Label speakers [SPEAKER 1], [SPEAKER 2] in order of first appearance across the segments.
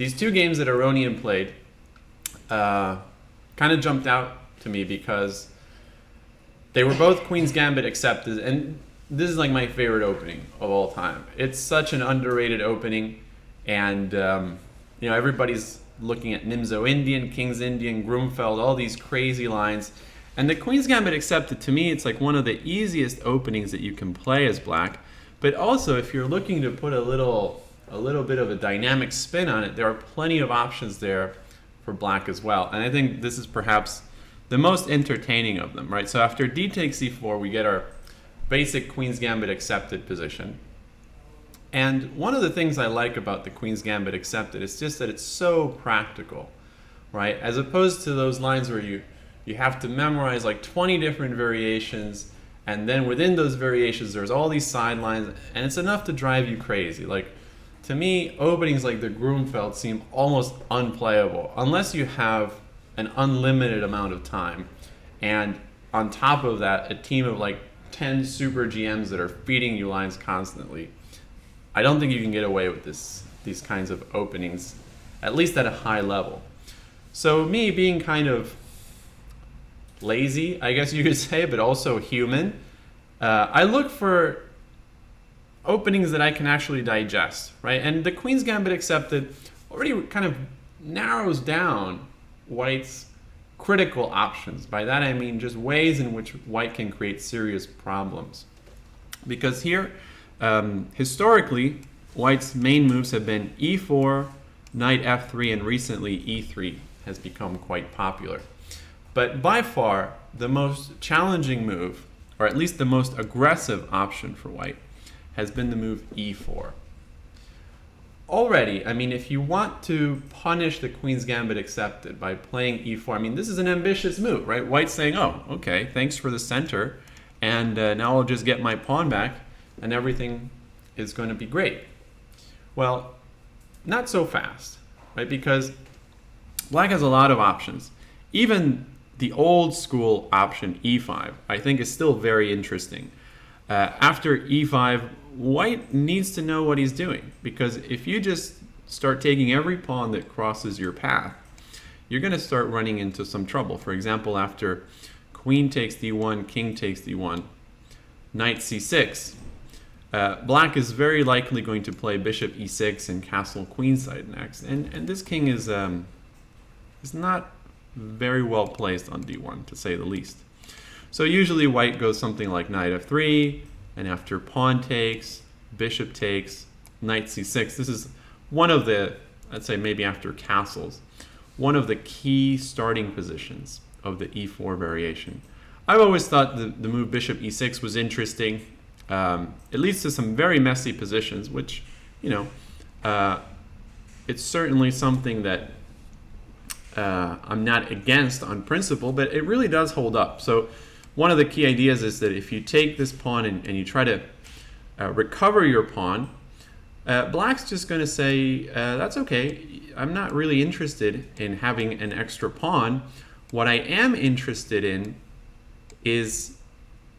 [SPEAKER 1] these two games that Aronian played kind of jumped out to me because they were both Queen's Gambit accepted, and this is like my favorite opening of all time. It's such an underrated opening, and everybody's looking at Nimzo Indian, King's Indian, Grumfeld, all these crazy lines. And the Queen's Gambit accepted, to me, it's like one of the easiest openings that you can play as black. But also, if you're looking to put a little bit of a dynamic spin on it, there are plenty of options there for black as well. And I think this is perhaps the most entertaining of them, right? So after d takes c4, we get our basic Queen's Gambit accepted position. And one of the things I like about the Queen's Gambit accepted is just that it's so practical, right? As opposed to those lines where you have to memorize like 20 different variations, and then within those variations there's all these sidelines, and it's enough to drive you crazy. Like, to me, openings like the Grumfeld seem almost unplayable unless you have an unlimited amount of time, and on top of that, a team of like 10 super GMs that are feeding you lines constantly. I don't think you can get away with these kinds of openings, at least at a high level. So me being kind of lazy, I guess you could say, but also human, I look for openings that I can actually digest, right? And the Queen's Gambit accepted already kind of narrows down White's critical options. By that I mean just ways in which White can create serious problems. Because here, historically, White's main moves have been e4, knight f3, and recently e3 has become quite popular. But by far, the most challenging move, or at least the most aggressive option for White, has been the move e4. Already, I mean, if you want to punish the Queen's Gambit accepted by playing e4, I mean, this is an ambitious move, right? White's saying, oh, okay, thanks for the center, and now I'll just get my pawn back, and everything is going to be great. Well, not so fast, right? Because black has a lot of options. Even the old school option e5, I think, is still very interesting. After e5, White needs to know what he's doing, because if you just start taking every pawn that crosses your path, you're going to start running into some trouble. For example, after queen takes d1, king takes d1, knight c6, black is very likely going to play bishop e6 and castle queenside next, and this king is not very well placed on d1, to say the least. So usually White goes something like knight f3, and after pawn takes, bishop takes, knight c6. This is one of the, I'd say maybe after castles, one of the key starting positions of the e4 variation. I've always thought the move bishop e6 was interesting. It leads to some very messy positions, which, it's certainly something that I'm not against on principle, but it really does hold up. So one of the key ideas is that if you take this pawn and you try to recover your pawn, black's just going to say, that's okay, I'm not really interested in having an extra pawn. What I am interested in is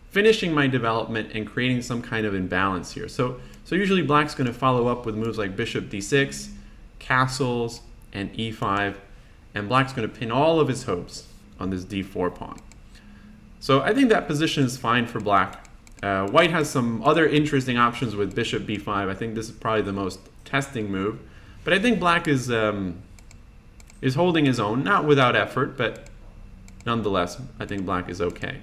[SPEAKER 1] finishing my development and creating some kind of imbalance here. So usually black's going to follow up with moves like bishop d6, castles, and e5, and black's going to pin all of his hopes on this d4 pawn. So I think that position is fine for black. White has some other interesting options with bishop b5. I think this is probably the most testing move. But I think black is holding his own, not without effort, but nonetheless, I think black is okay.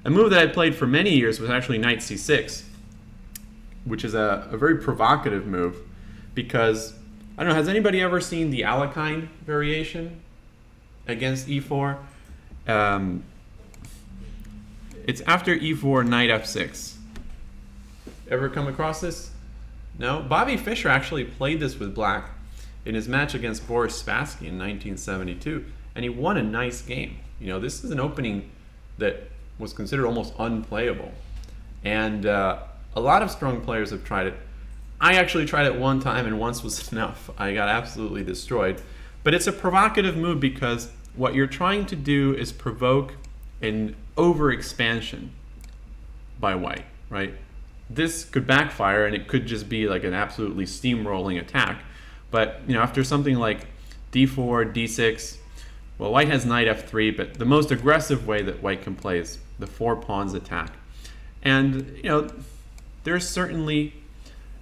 [SPEAKER 1] A move that I played for many years was actually knight c6, which is a very provocative move because, I don't know, has anybody ever seen the Alekhine variation against e4? It's after e4, knight f6. Ever come across this? No? Bobby Fischer actually played this with black in his match against Boris Spassky in 1972, and he won a nice game. This is an opening that was considered almost unplayable. And a lot of strong players have tried it. I actually tried it one time, and once was enough. I got absolutely destroyed. But it's a provocative move because what you're trying to do is provoke an overexpansion by White, right? This could backfire, and it could just be like an absolutely steamrolling attack. But after something like d4, d6, well, white has knight f3, but the most aggressive way that white can play is the 4 pawns attack. And there's certainly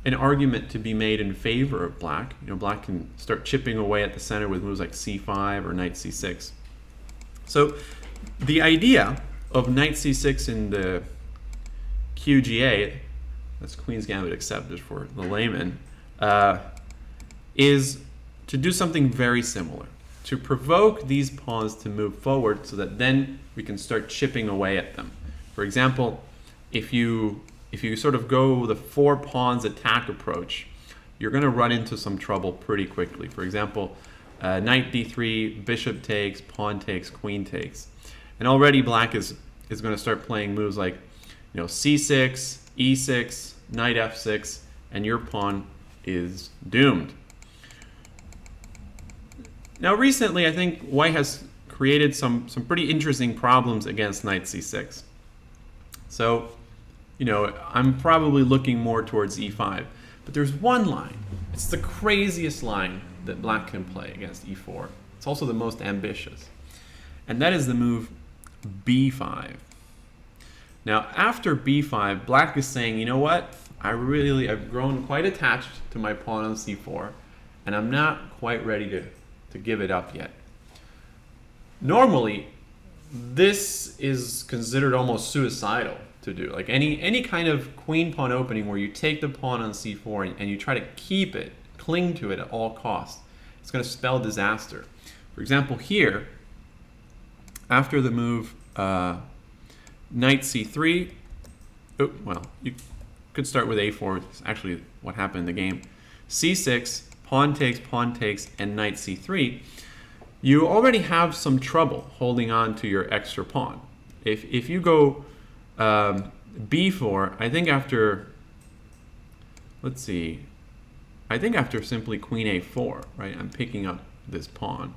[SPEAKER 1] an argument to be made in favor of black. Black can start chipping away at the center with moves like c5 or knight c6. So the idea of knight c6 in the QGA, that's Queen's Gambit accepted for the layman, is to do something very similar, to provoke these pawns to move forward so that then we can start chipping away at them. For example, if you sort of go the 4 pawns attack approach, you're going to run into some trouble pretty quickly. For example, knight d3, bishop takes, pawn takes, queen takes. And already black is going to start playing moves like c6, e6, knight f6, and your pawn is doomed. Now recently, I think white has created some pretty interesting problems against knight c6. So, I'm probably looking more towards e5. But there's one line. It's the craziest line that black can play against e4. It's also the most ambitious. And that is the move b5. Now, after b5, black is saying, you know what? I've grown quite attached to my pawn on c4, and I'm not quite ready to give it up yet. Normally, this is considered almost suicidal to do. Like any kind of queen pawn opening where you take the pawn on c4 and you try to keep it, cling to it at all costs, it's going to spell disaster. For example, here, after the move knight c3, you could start with a4. It's actually what happened in the game. c6, pawn takes, and knight c3. You already have some trouble holding on to your extra pawn. If you go b4, I think after, after simply queen a4, right? I'm picking up this pawn.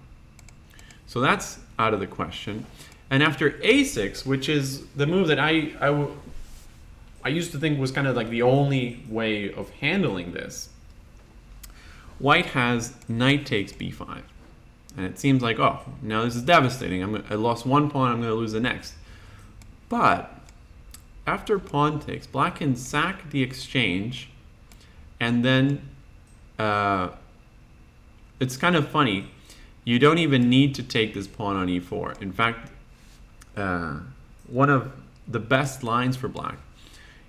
[SPEAKER 1] So that's out of the question. And after a6, which is the move that I used to think was kind of like the only way of handling this, white has knight takes b5. And it seems like, oh, now this is devastating. I lost one pawn, I'm going to lose the next. But after pawn takes, black can sack the exchange, and then it's kind of funny. You don't even need to take this pawn on e4. In fact, one of the best lines for black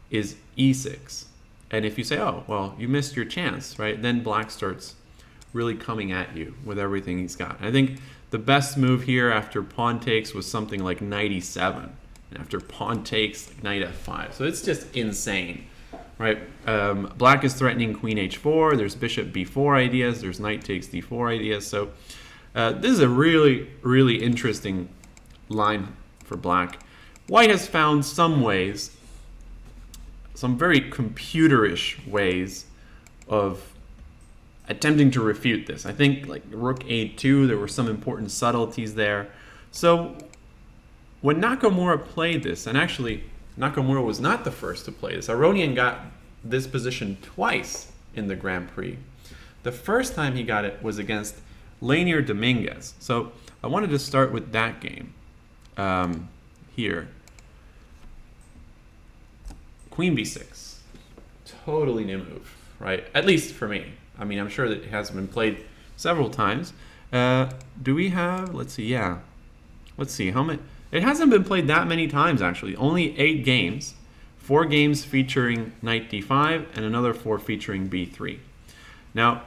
[SPEAKER 1] is e6. And if you say, oh, well, you missed your chance, right? Then black starts really coming at you with everything he's got. And I think the best move here after pawn takes was something like knight e7. And after pawn takes, knight f5. So it's just insane, right? Black is threatening queen h4. There's bishop b4 ideas. There's knight takes d4 ideas. So this is a really, really interesting line for black. White has found some ways, some very computerish ways of attempting to refute this. I think like rook a2, there were some important subtleties there. So when Nakamura played this, and actually Nakamura was not the first to play this, Aronian got this position twice in the Grand Prix. The first time he got it was against Leinier Dominguez. So I wanted to start with that game here. Queen b6. Totally new move, right? At least for me. I mean, I'm sure that it has been played several times. Do we have, let's see, yeah. Let's see, how many? It hasn't been played that many times, actually. Only 8 games. 4 games featuring knight d5 and another 4 featuring b3. Now,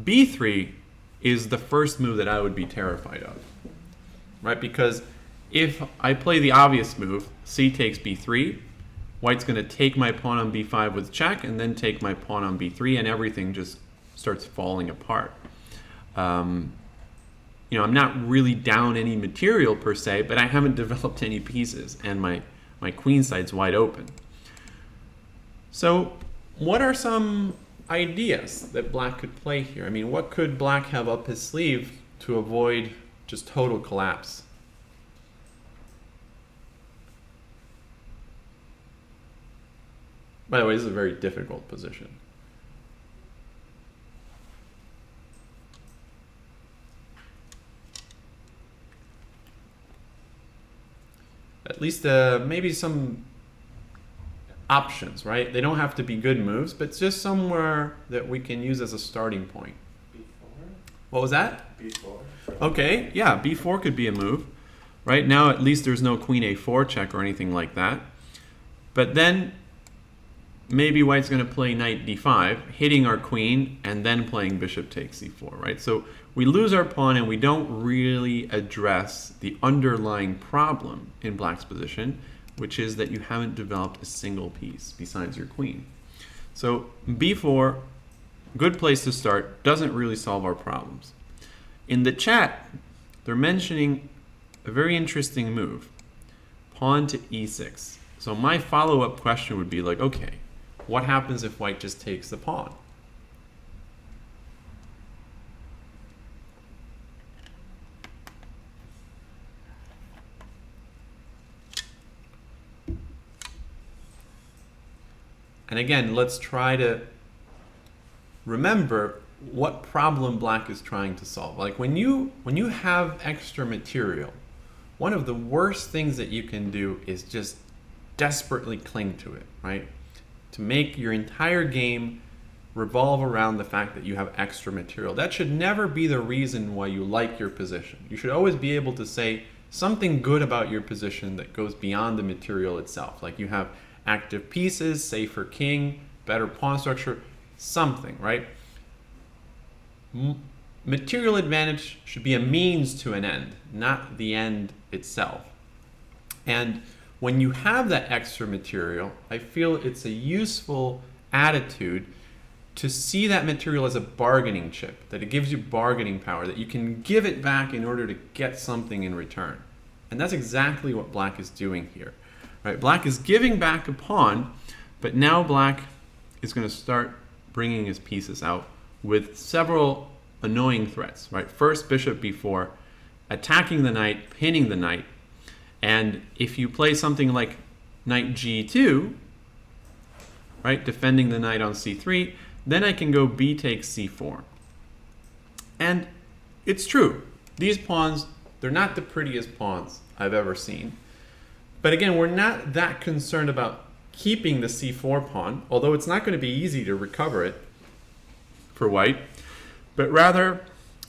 [SPEAKER 1] b3 is the first move that I would be terrified of, right? Because if I play the obvious move, c takes b3, white's going to take my pawn on b5 with check and then take my pawn on b3, and everything just starts falling apart. I'm not really down any material per se, but I haven't developed any pieces, and my queen side's wide open. So what are some ideas that black could play here? I mean, what could black have up his sleeve to avoid just total collapse? By the way, this is a very difficult position. at least maybe some options, right? They don't have to be good moves, but just somewhere that we can use as a starting point.
[SPEAKER 2] B4?
[SPEAKER 1] What was that?
[SPEAKER 2] B4.
[SPEAKER 1] Okay, yeah, b4 could be a move. Right now, at least there's no queen a4 check or anything like that. But then maybe white's going to play knight d5, hitting our queen, and then playing bishop takes c4, right? So we lose our pawn, and we don't really address the underlying problem in black's position, which is that you haven't developed a single piece besides your queen. So b4, good place to start, doesn't really solve our problems. In the chat, they're mentioning a very interesting move, pawn to e6. So my follow-up question would be like, okay, what happens if white just takes the pawn? And again, let's try to remember what problem black is trying to solve. Like when you have extra material, one of the worst things that you can do is just desperately cling to it, right? To make your entire game revolve around the fact that you have extra material. That should never be the reason why you like your position. You should always be able to say something good about your position that goes beyond the material itself. Like you have active pieces, safer king, better pawn structure, something, right? Material advantage should be a means to an end, not the end itself. And when you have that extra material, I feel it's a useful attitude to see that material as a bargaining chip, that it gives you bargaining power, that you can give it back in order to get something in return. And that's exactly what black is doing here. Right? Black is giving back a pawn, but now black is going to start bringing his pieces out with several annoying threats. Right? First, bishop b4, attacking the knight, pinning the knight. And if you play something like knight g2, right, defending the knight on c3, then I can go b takes c4. And it's true. These pawns, they're not the prettiest pawns I've ever seen. But again, we're not that concerned about keeping the c4 pawn, although it's not going to be easy to recover it for white. But rather,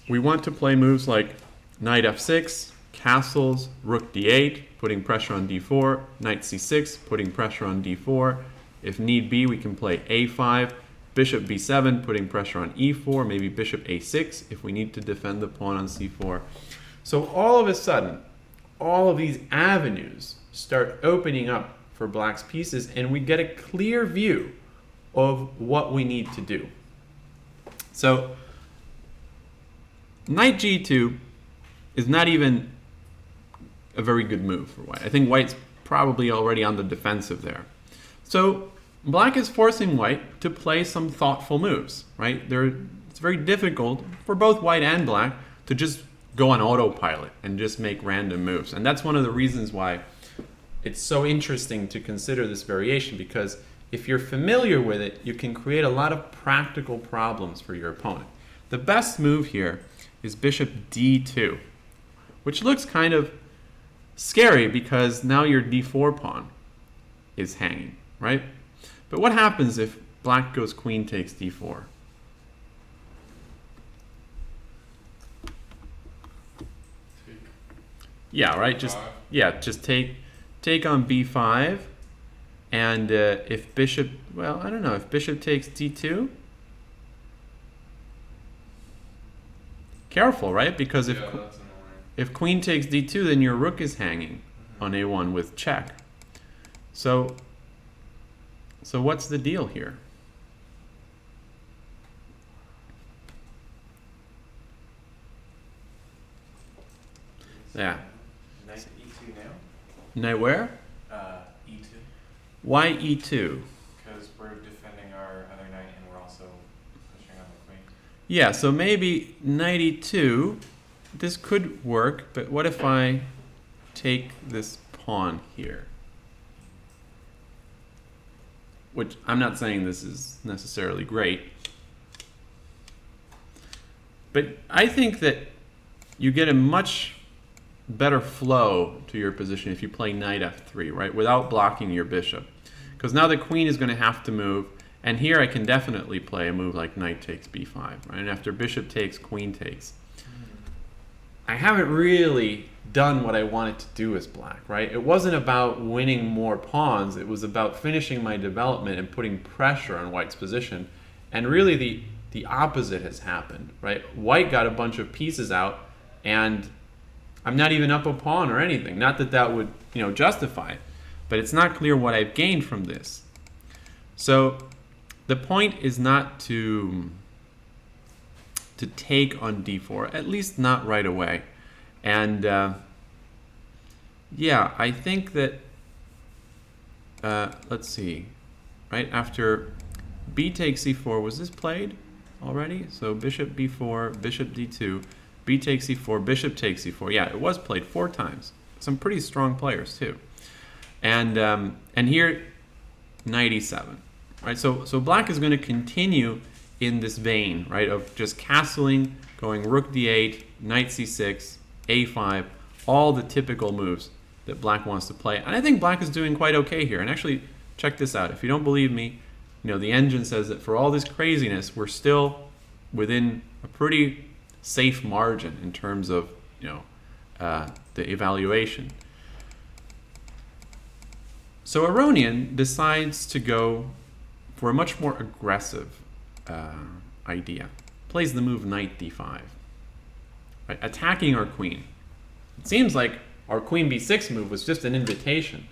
[SPEAKER 1] we want to play moves like knight f6, castles, rook d8, putting pressure on d4, knight c6, putting pressure on d4. If need be, we can play a5, bishop b7, putting pressure on e4, maybe bishop a6 if we need to defend the pawn on c4. So all of a sudden, all of these avenues start opening up for black's pieces, and we get a clear view of what we need to do. So knight g2 is not even a very good move for white. I think white's probably already on the defensive there. So black is forcing white to play some thoughtful moves, right? It's very difficult for both white and black to just go on autopilot and just make random moves. And that's one of the reasons why it's so interesting to consider this variation, because if you're familiar with it, you can create a lot of practical problems for your opponent. The best move here is bishop d2, which looks kind of scary because now your d4 pawn is hanging, right? But what happens if black goes queen takes d4? Yeah, right. Just take on b5, and if bishop, well, I don't know, if bishop takes d2, careful, right? Because if queen takes d2, then your rook is hanging on a1 with check. So what's the deal here? Yeah.
[SPEAKER 2] Knight e2 now?
[SPEAKER 1] Knight where?
[SPEAKER 2] E2.
[SPEAKER 1] Why e2?
[SPEAKER 2] Because we're defending our other knight and we're also pushing on the queen.
[SPEAKER 1] Yeah, so maybe knight e2, this could work, but what if I take this pawn here? Which I'm not saying this is necessarily great, but I think that you get a much better flow to your position if you play knight f3, right, without blocking your bishop. Because now the queen is going to have to move, and here I can definitely play a move like knight takes b5, right? And after bishop takes, queen takes. I haven't really done what I wanted to do as black, right? It wasn't about winning more pawns. It was about finishing my development and putting pressure on white's position. And really the opposite has happened, right? White got a bunch of pieces out, and I'm not even up a pawn or anything. Not that that would, justify it, but it's not clear what I've gained from this. So the point is not to take on d4, at least not right away. And yeah, I think that, let's see, right after b takes c4, was this played already? So bishop b4, bishop d2, b takes c4, bishop takes c4. Yeah, it was played 4 times. Some pretty strong players too. And here, knight e7, right? So black is going to continue in this vein, right, of just castling, going rook d8, knight c6, a5, all the typical moves that black wants to play. And I think black is doing quite okay here. And actually, check this out. If you don't believe me, the engine says that for all this craziness, we're still within a pretty safe margin in terms of, the evaluation. So Aronian decides to go for a much more aggressive idea. Plays the move knight d5, right? Attacking our queen. It seems like our queen b6 move was just an invitation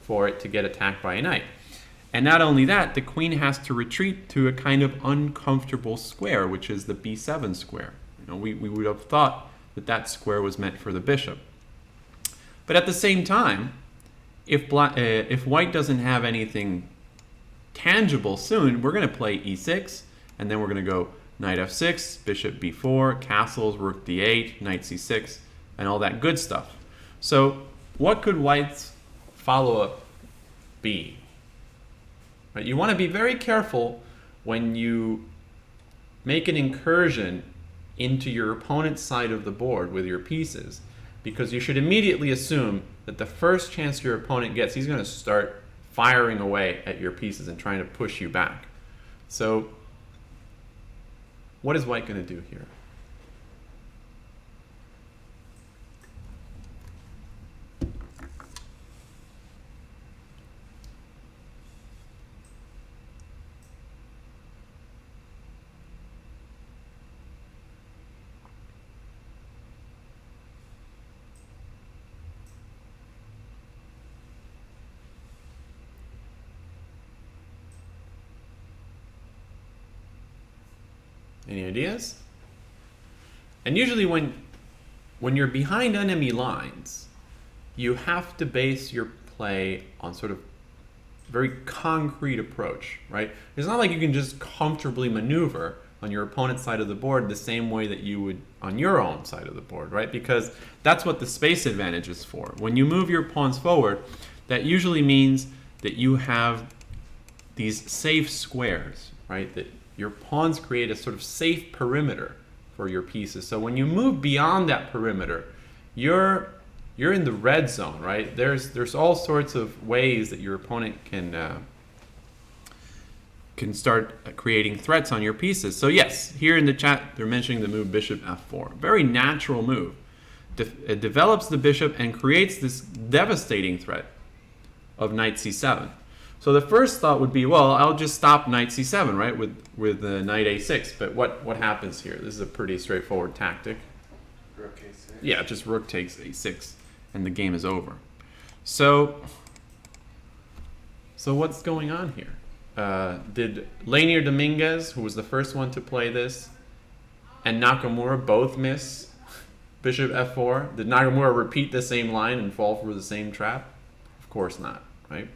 [SPEAKER 1] for it to get attacked by a knight. And not only that, the queen has to retreat to a kind of uncomfortable square, which is the b7 square. We would have thought that that square was meant for the bishop. But at the same time, if white doesn't have anything tangible soon, we're going to play e6, and then we're going to go knight f6, bishop b4, castles, rook d8, knight c6, and all that good stuff. So what could white's follow-up be? Right? You want to be very careful when you make an incursion into your opponent's side of the board with your pieces, because you should immediately assume that the first chance your opponent gets, he's going to start firing away at your pieces and trying to push you back. So what is white going to do here? Any ideas? And usually when you're behind enemy lines, you have to base your play on sort of very concrete approach, right? It's not like you can just comfortably maneuver on your opponent's side of the board the same way that you would on your own side of the board, right? Because that's what the space advantage is for. When you move your pawns forward, that usually means that you have these safe squares, right? That your pawns create a sort of safe perimeter for your pieces. So when you move beyond that perimeter, you're in the red zone, right? There's all sorts of ways that your opponent can start creating threats on your pieces. So yes, here in the chat they're mentioning the move bishop f4. Very natural move. It develops the bishop and creates this devastating threat of knight c7. So the first thought would be, well, I'll just stop knight c7, right, with knight a6. But what happens here? This is a pretty straightforward tactic.
[SPEAKER 2] Rook a6.
[SPEAKER 1] Yeah, just rook takes a6, and the game is over. So what's going on here? Did Leinier Dominguez, who was the first one to play this, and Nakamura both miss bishop f4? Did Nakamura repeat the same line and fall for the same trap? Of course not, right?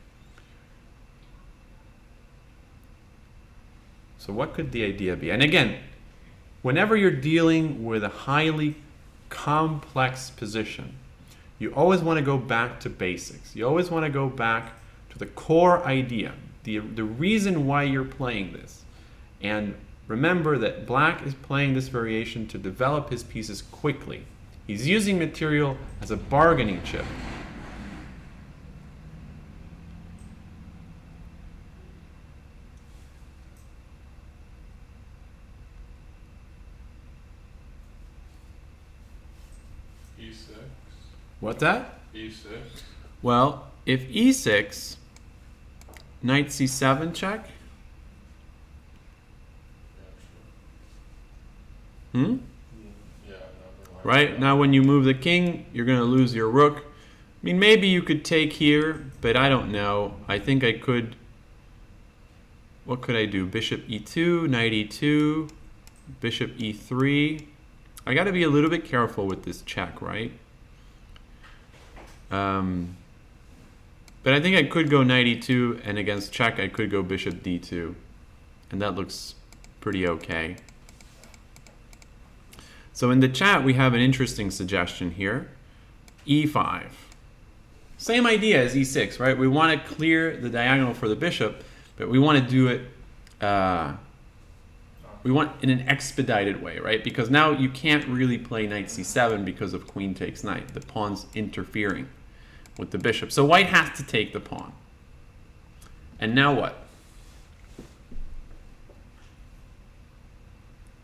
[SPEAKER 1] So what could the idea be? And again, whenever you're dealing with a highly complex position, you always want to go back to basics. You always want to go back to the core idea, the reason why you're playing this. And remember that black is playing this variation to develop his pieces quickly. He's using material as a bargaining chip.
[SPEAKER 3] E6.
[SPEAKER 1] What's that?
[SPEAKER 3] E6.
[SPEAKER 1] Well, if e6, knight c7 check.
[SPEAKER 3] Yeah,
[SPEAKER 1] Hmm?
[SPEAKER 3] sure. Yeah, no,
[SPEAKER 1] Right? Now when you move the king, you're going to lose your rook. I mean, maybe you could take here, but I don't know. I think I could... What could I do? Bishop e2, knight e2, bishop e3. I got to be a little bit careful with this check, right? But I think I could go knight e2, and against check I could go bishop d2. And that looks pretty okay. So in the chat we have an interesting suggestion here. e5. Same idea as e6, right? We want to clear the diagonal for the bishop, but we want to do it we want in an expedited way, right? Because now you can't really play knight c7 because of queen takes knight. The pawn's interfering with the bishop. So white has to take the pawn. And now what?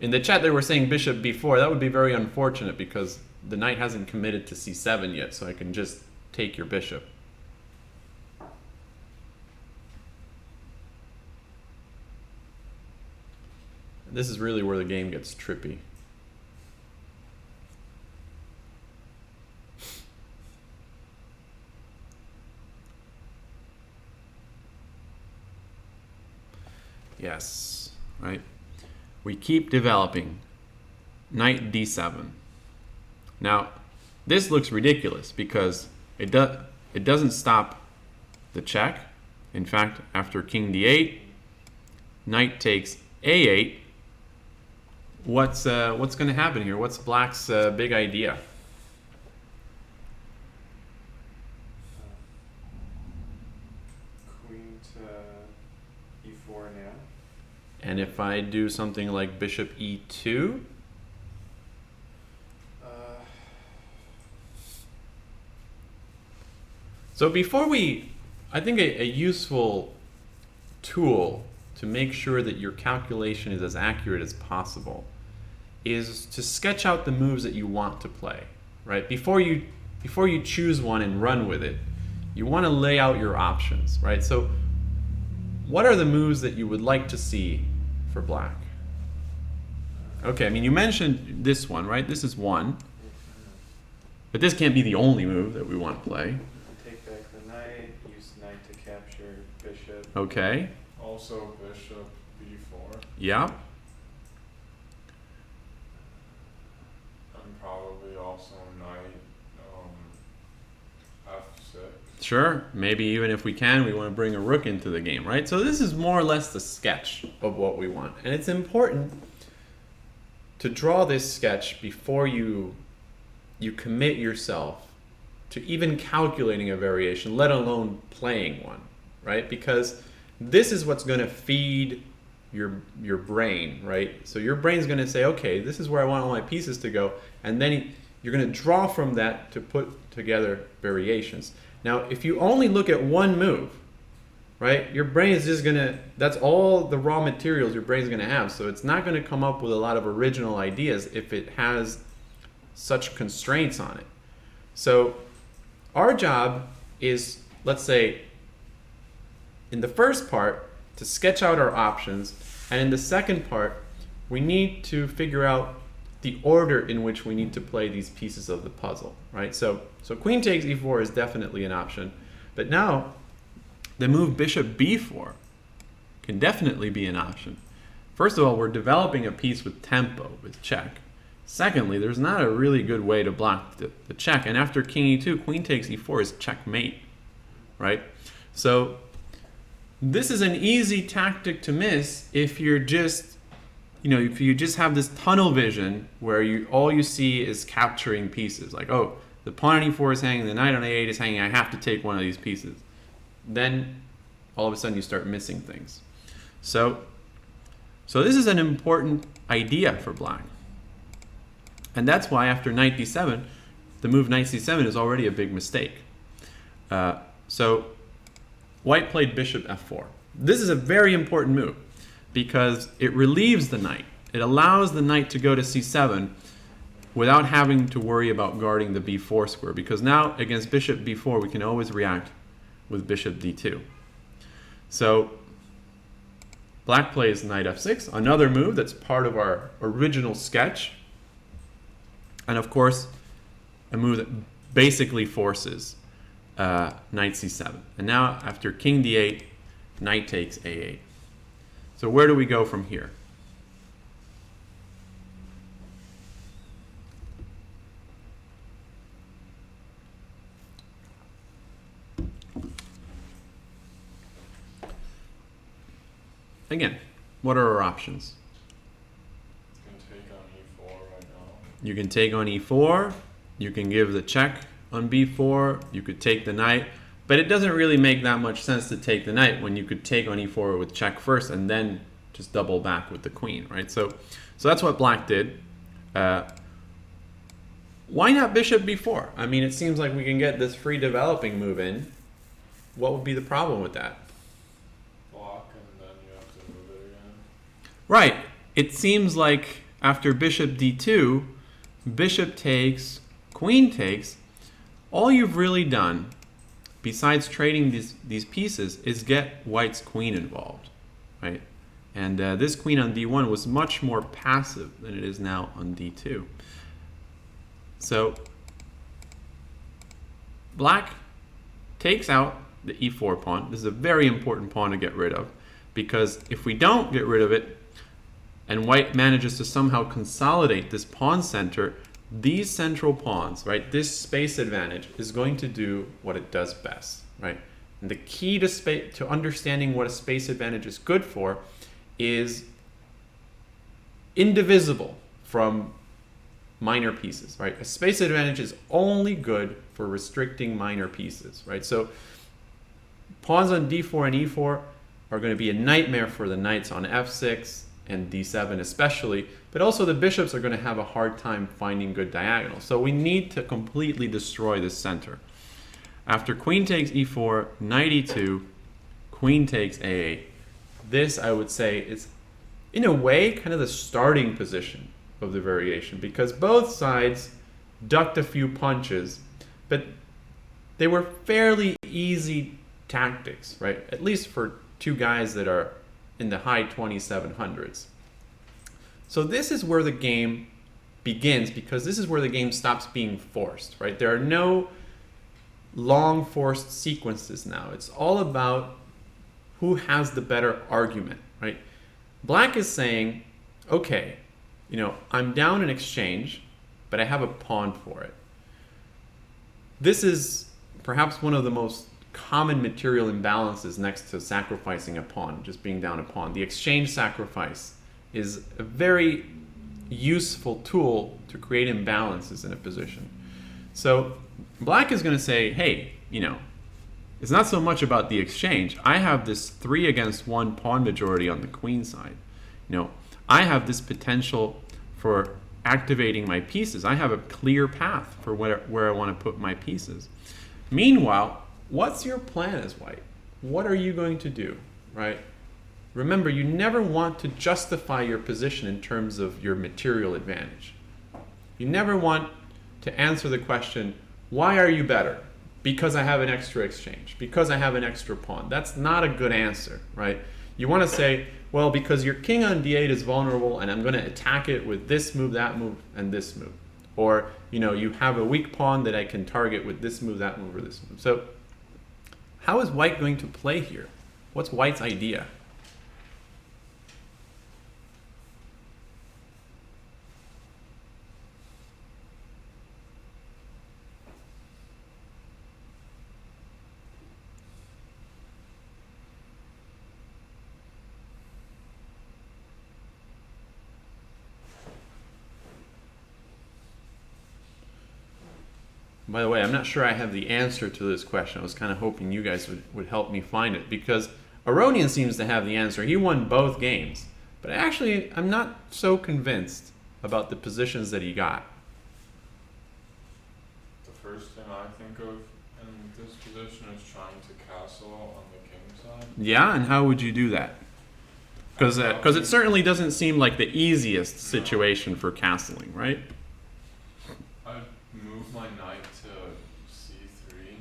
[SPEAKER 1] In the chat they were saying bishop b4. That would be very unfortunate because the knight hasn't committed to c7 yet, so I can just take your bishop. This is really where the game gets trippy. Yes, right? We keep developing. Knight d7. Now, this looks ridiculous because it doesn't stop the check. In fact, after king d8, knight takes a8. What's going to happen here? What's black's big idea?
[SPEAKER 2] Queen to e4 now.
[SPEAKER 1] And if I do something like bishop e2, so before I think a useful tool to make sure that your calculation is as accurate as possible is to sketch out the moves that you want to play, right? Before you choose one and run with it, you want to lay out your options, right? So what are the moves that you would like to see for black? Okay, I mean, you mentioned this one, right? This is one. But this can't be the only move that we want to play.
[SPEAKER 2] Take back the knight, use knight to capture bishop.
[SPEAKER 1] Okay.
[SPEAKER 3] Also bishop b4.
[SPEAKER 1] Yeah.
[SPEAKER 3] And probably also knight f6.
[SPEAKER 1] Sure. Maybe even if we can, we want to bring a rook into the game, right? So this is more or less the sketch of what we want. And it's important to draw this sketch before you commit yourself to even calculating a variation, let alone playing one, right? Because this is what's going to feed your brain, right? So your brain's going to say, okay, this is where I want all my pieces to go, and then you're going to draw from that to put together variations. Now, if you only look at one move, right, your brain is just going to, that's all the raw materials your brain's going to have, so it's not going to come up with a lot of original ideas if it has such constraints on it. So our job is, let's say, in the first part, to sketch out our options, and in the second part, we need to figure out the order in which we need to play these pieces of the puzzle, right? So queen takes e4 is definitely an option, but now the move bishop b4 can definitely be an option. First of all, we're developing a piece with tempo, with check. Secondly, there's not a really good way to block the check, and after king e2, queen takes e4 is checkmate, right? So this is an easy tactic to miss if you're just, if you just have this tunnel vision where all you see is capturing pieces. Like, oh, the pawn on e4 is hanging, the knight on a8 is hanging, I have to take one of these pieces. Then all of a sudden you start missing things. So this is an important idea for black. And that's why after knight d7, the move knight c7 is already a big mistake. So white played bishop f4. This is a very important move because it relieves the knight. It allows the knight to go to c7 without having to worry about guarding the b4 square, because now against bishop b4 we can always react with bishop d2. So black plays knight f6, another move that's part of our original sketch. And of course, a move that basically forces knight c7. And now after king d8, knight takes a8. So where do we go from here? Again, what are our options?
[SPEAKER 3] You can take on e4 right now.
[SPEAKER 1] You can take on e4, you can give the check on b4, you could take the knight, but it doesn't really make that much sense to take the knight when you could take on e4 with check first and then just double back with the queen, right? So that's what black did. Why not bishop b4? I mean, it seems like we can get this free developing move in. What would be the problem with that?
[SPEAKER 3] Block, and then you have to move it again.
[SPEAKER 1] Right. It seems like after bishop d2, bishop takes, queen takes, all you've really done, besides trading these pieces, is get white's queen involved, right? And this queen on d1 was much more passive than it is now on d2. So black takes out the e4 pawn. This is a very important pawn to get rid of, because if we don't get rid of it and white manages to somehow consolidate this pawn center, these central pawns, right, this space advantage is going to do what it does best, right? And the key to understanding what a space advantage is good for is indivisible from minor pieces, right? A space advantage is only good for restricting minor pieces, right? So pawns on d4 and e4 are going to be a nightmare for the knights on f6 and d7 especially, but also the bishops are going to have a hard time finding good diagonals. So we need to completely destroy this center. After queen takes e4, knight e2, queen takes a8. This, I would say, is in a way kind of the starting position of the variation, because both sides ducked a few punches, but they were fairly easy tactics, right? At least for two guys that are in the high 2700s. So this is where the game begins, because this is where the game stops being forced, right? There are no long forced sequences now. It's all about who has the better argument, right? Black is saying, okay, you know, I'm down in exchange, but I have a pawn for it. This is perhaps one of the most common material imbalances next to sacrificing a pawn, just being down a pawn. The exchange sacrifice is a very useful tool to create imbalances in a position. So black is going to say, hey, you know, it's not so much about the exchange. I have this 3 against 1 pawn majority on the queen side. You know, I have this potential for activating my pieces. I have a clear path for where I want to put my pieces. Meanwhile, what's your plan as white? What are you going to do, right? Remember, you never want to justify your position in terms of your material advantage. You never want to answer the question, why are you better? Because I have an extra exchange, because I have an extra pawn. That's not a good answer, right? You want to say, well, because your king on d8 is vulnerable and I'm going to attack it with this move, that move, and this move. Or, you know, you have a weak pawn that I can target with this move, that move, or this move. So how is white going to play here? What's white's idea? By the way, I'm not sure I have the answer to this question. I was kind of hoping you guys would help me find it, because Aronian seems to have the answer. He won both games. But actually, I'm not so convinced about the positions that he got.
[SPEAKER 3] first thing I think of in this position is trying to castle on the king side.
[SPEAKER 1] Yeah, and how would you do that? Because it certainly doesn't seem like the easiest situation for castling, right?
[SPEAKER 3] I'd move my knight to c3,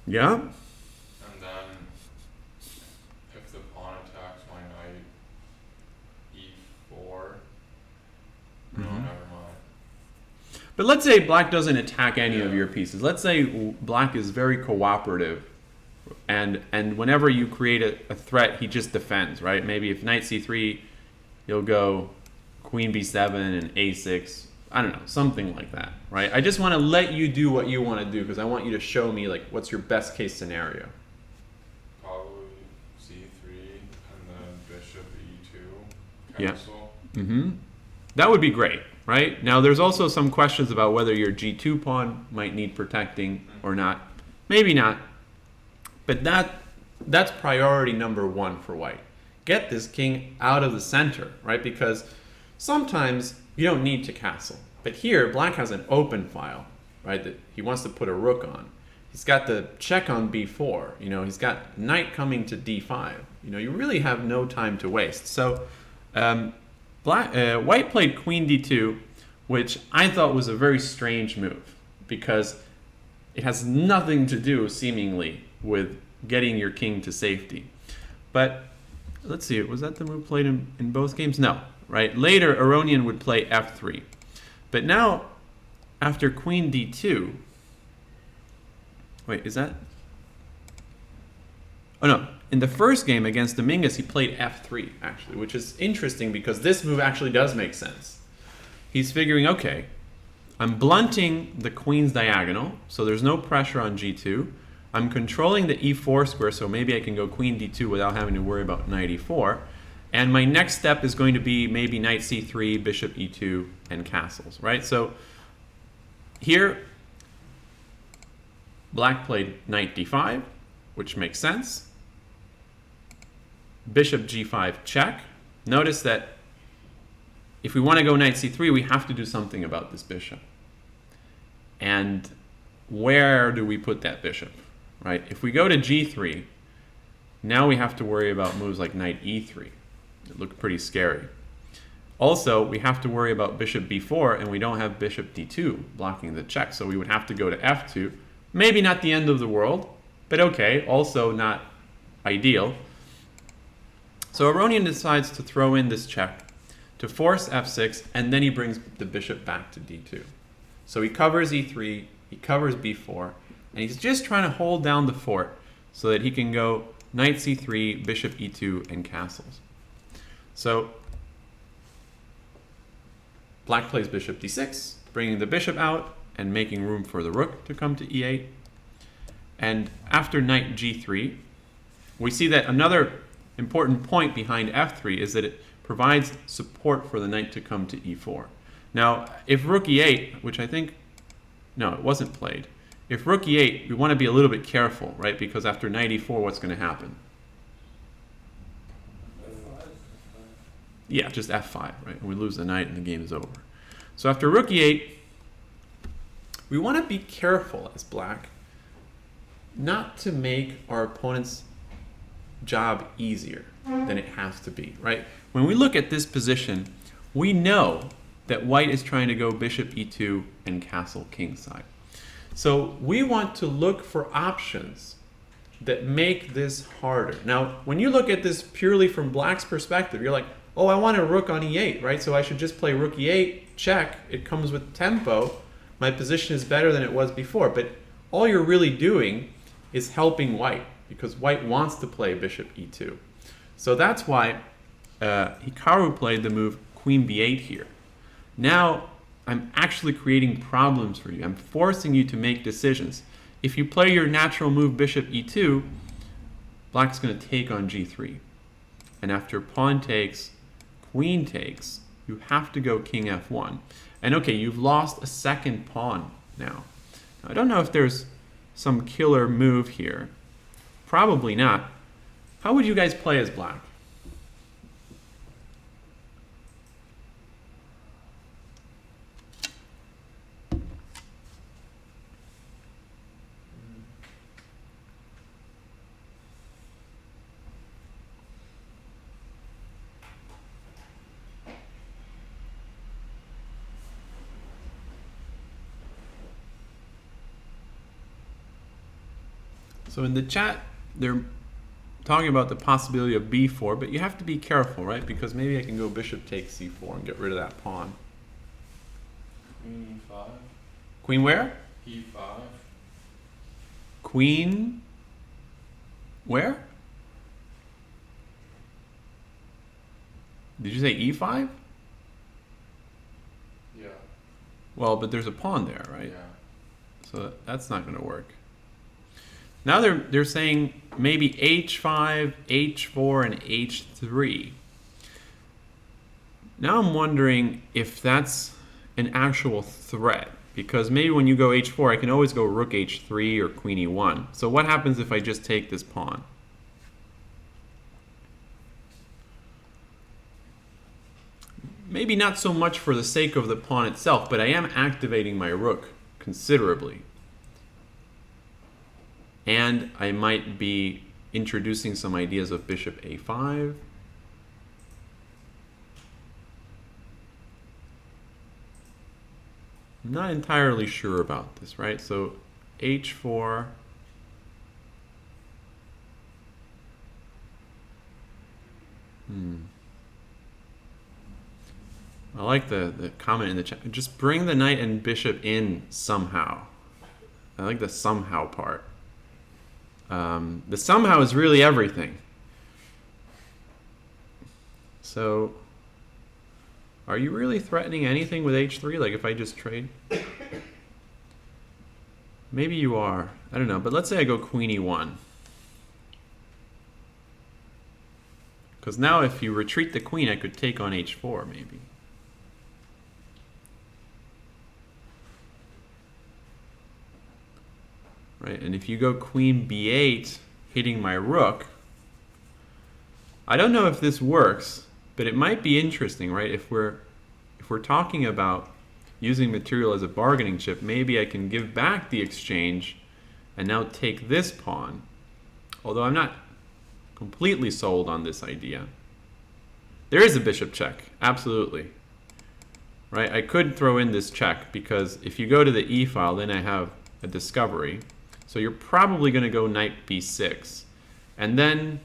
[SPEAKER 1] Yeah.
[SPEAKER 3] and then if the pawn attacks my knight, e4. No,
[SPEAKER 1] Mhm.
[SPEAKER 3] never mind.
[SPEAKER 1] But let's say black doesn't attack any of your pieces. Let's say black is very cooperative, and whenever you create a threat, he just defends, right? Maybe if knight c3, he'll go queen b7 and a6. I don't know, something like that, right? I just want to let you do what you want to do because I want you to show me like what's your best case scenario.
[SPEAKER 3] Probably c3 and then bishop e2
[SPEAKER 1] Yeah.
[SPEAKER 3] castle.
[SPEAKER 1] Mm-hmm. That would be great, right? Now, there's also some questions about whether your g2 pawn might need protecting or not. Maybe not. But that's priority number one for white. Get this king out of the center, right? Because sometimes you don't need to castle. But here, black has an open file, right, that he wants to put a rook on. He's got the check on b4. You know, he's got knight coming to d5. You know, you really have no time to waste. So white played queen d2, which I thought was a very strange move because it has nothing to do, seemingly, with getting your king to safety. But let's see, was that the move played in both games? No, right? Later, Aronian would play f3. But now, after queen d2, wait, is that? Oh no, in the first game against Dominguez, he played f3, actually, which is interesting because this move actually does make sense. He's figuring, okay, I'm blunting the queen's diagonal, so there's no pressure on g2. I'm controlling the e4 square, so maybe I can go queen d2 without having to worry about knight e4. And my next step is going to be maybe knight c3, bishop e2, and castles, right? So here, black played knight d5, which makes sense. Bishop g5 check. Notice that if we want to go knight c3, we have to do something about this bishop. And where do we put that bishop, right? If we go to g3, now we have to worry about moves like knight e3. It looked pretty scary. Also, we have to worry about bishop b4, and we don't have bishop d2 blocking the check, so we would have to go to f2. Maybe not the end of the world, but okay, also not ideal. So Aronian decides to throw in this check to force f6, and then he brings the bishop back to d2. So he covers e3, he covers b4, and he's just trying to hold down the fort so that he can go knight c3, bishop e2, and castles. So black plays bishop d6, bringing the bishop out and making room for the rook to come to e8. And after knight g3, we see that another important point behind f3 is that it provides support for the knight to come to e4. Now, if rook e8, which I think, no, it wasn't played. If rook e8, we want to be a little bit careful, right? Because after knight e4, what's going to happen? Yeah, just f5, right? And we lose the knight and the game is over. So after rook e8, we want to be careful as black not to make our opponent's job easier than it has to be, right? When we look at this position, we know that white is trying to go bishop e2 and castle kingside. So we want to look for options that make this harder. Now, when you look at this purely from black's perspective, you're like, oh, I want a rook on e8, right? So I should just play rook e8, check. It comes with tempo. My position is better than it was before. But all you're really doing is helping white because white wants to play bishop e2. So that's why Hikaru played the move queen b8 here. Now I'm actually creating problems for you. I'm forcing you to make decisions. If you play your natural move bishop e2, black's going to take on g3. And after pawn takes, queen takes, you have to go king f1. And okay, you've lost a second pawn now. I don't know if there's some killer move here. Probably not. How would you guys play as black? So in the chat, they're talking about the possibility of b4, but you have to be careful, right? Because maybe I can go bishop takes c4 and get rid of that pawn.
[SPEAKER 3] Queen E5.
[SPEAKER 1] Queen where?
[SPEAKER 3] E5.
[SPEAKER 1] Queen where? Did you say e5?
[SPEAKER 3] Yeah.
[SPEAKER 1] Well, but there's a pawn there, right?
[SPEAKER 3] Yeah.
[SPEAKER 1] So that's not going to work. Now they're saying maybe h5, h4, and h3. Now I'm wondering if that's an actual threat, because maybe when you go h4, I can always go rook h3 or queen e1. So what happens if I just take this pawn? Maybe not so much for the sake of the pawn itself, but I am activating my rook considerably. And I might be introducing some ideas of bishop a5. I'm not entirely sure about this, right? So h4. I like the comment in the chat. Just bring the knight and bishop in somehow. I like the somehow part. The somehow is really everything. So, are you really threatening anything with h3? Like if I just trade? Maybe you are. I don't know. But let's say I go queen e1. Because now if you retreat the queen, I could take on h4 maybe. Right, and if you go queen b8, hitting my rook, I don't know if this works, but it might be interesting, right? If we're talking about using material as a bargaining chip, maybe I can give back the exchange and now take this pawn. Although I'm not completely sold on this idea. There is a bishop check, absolutely. Right, I could throw in this check because if you go to the e file, then I have a discovery. So you're probably going to go knight b6. And then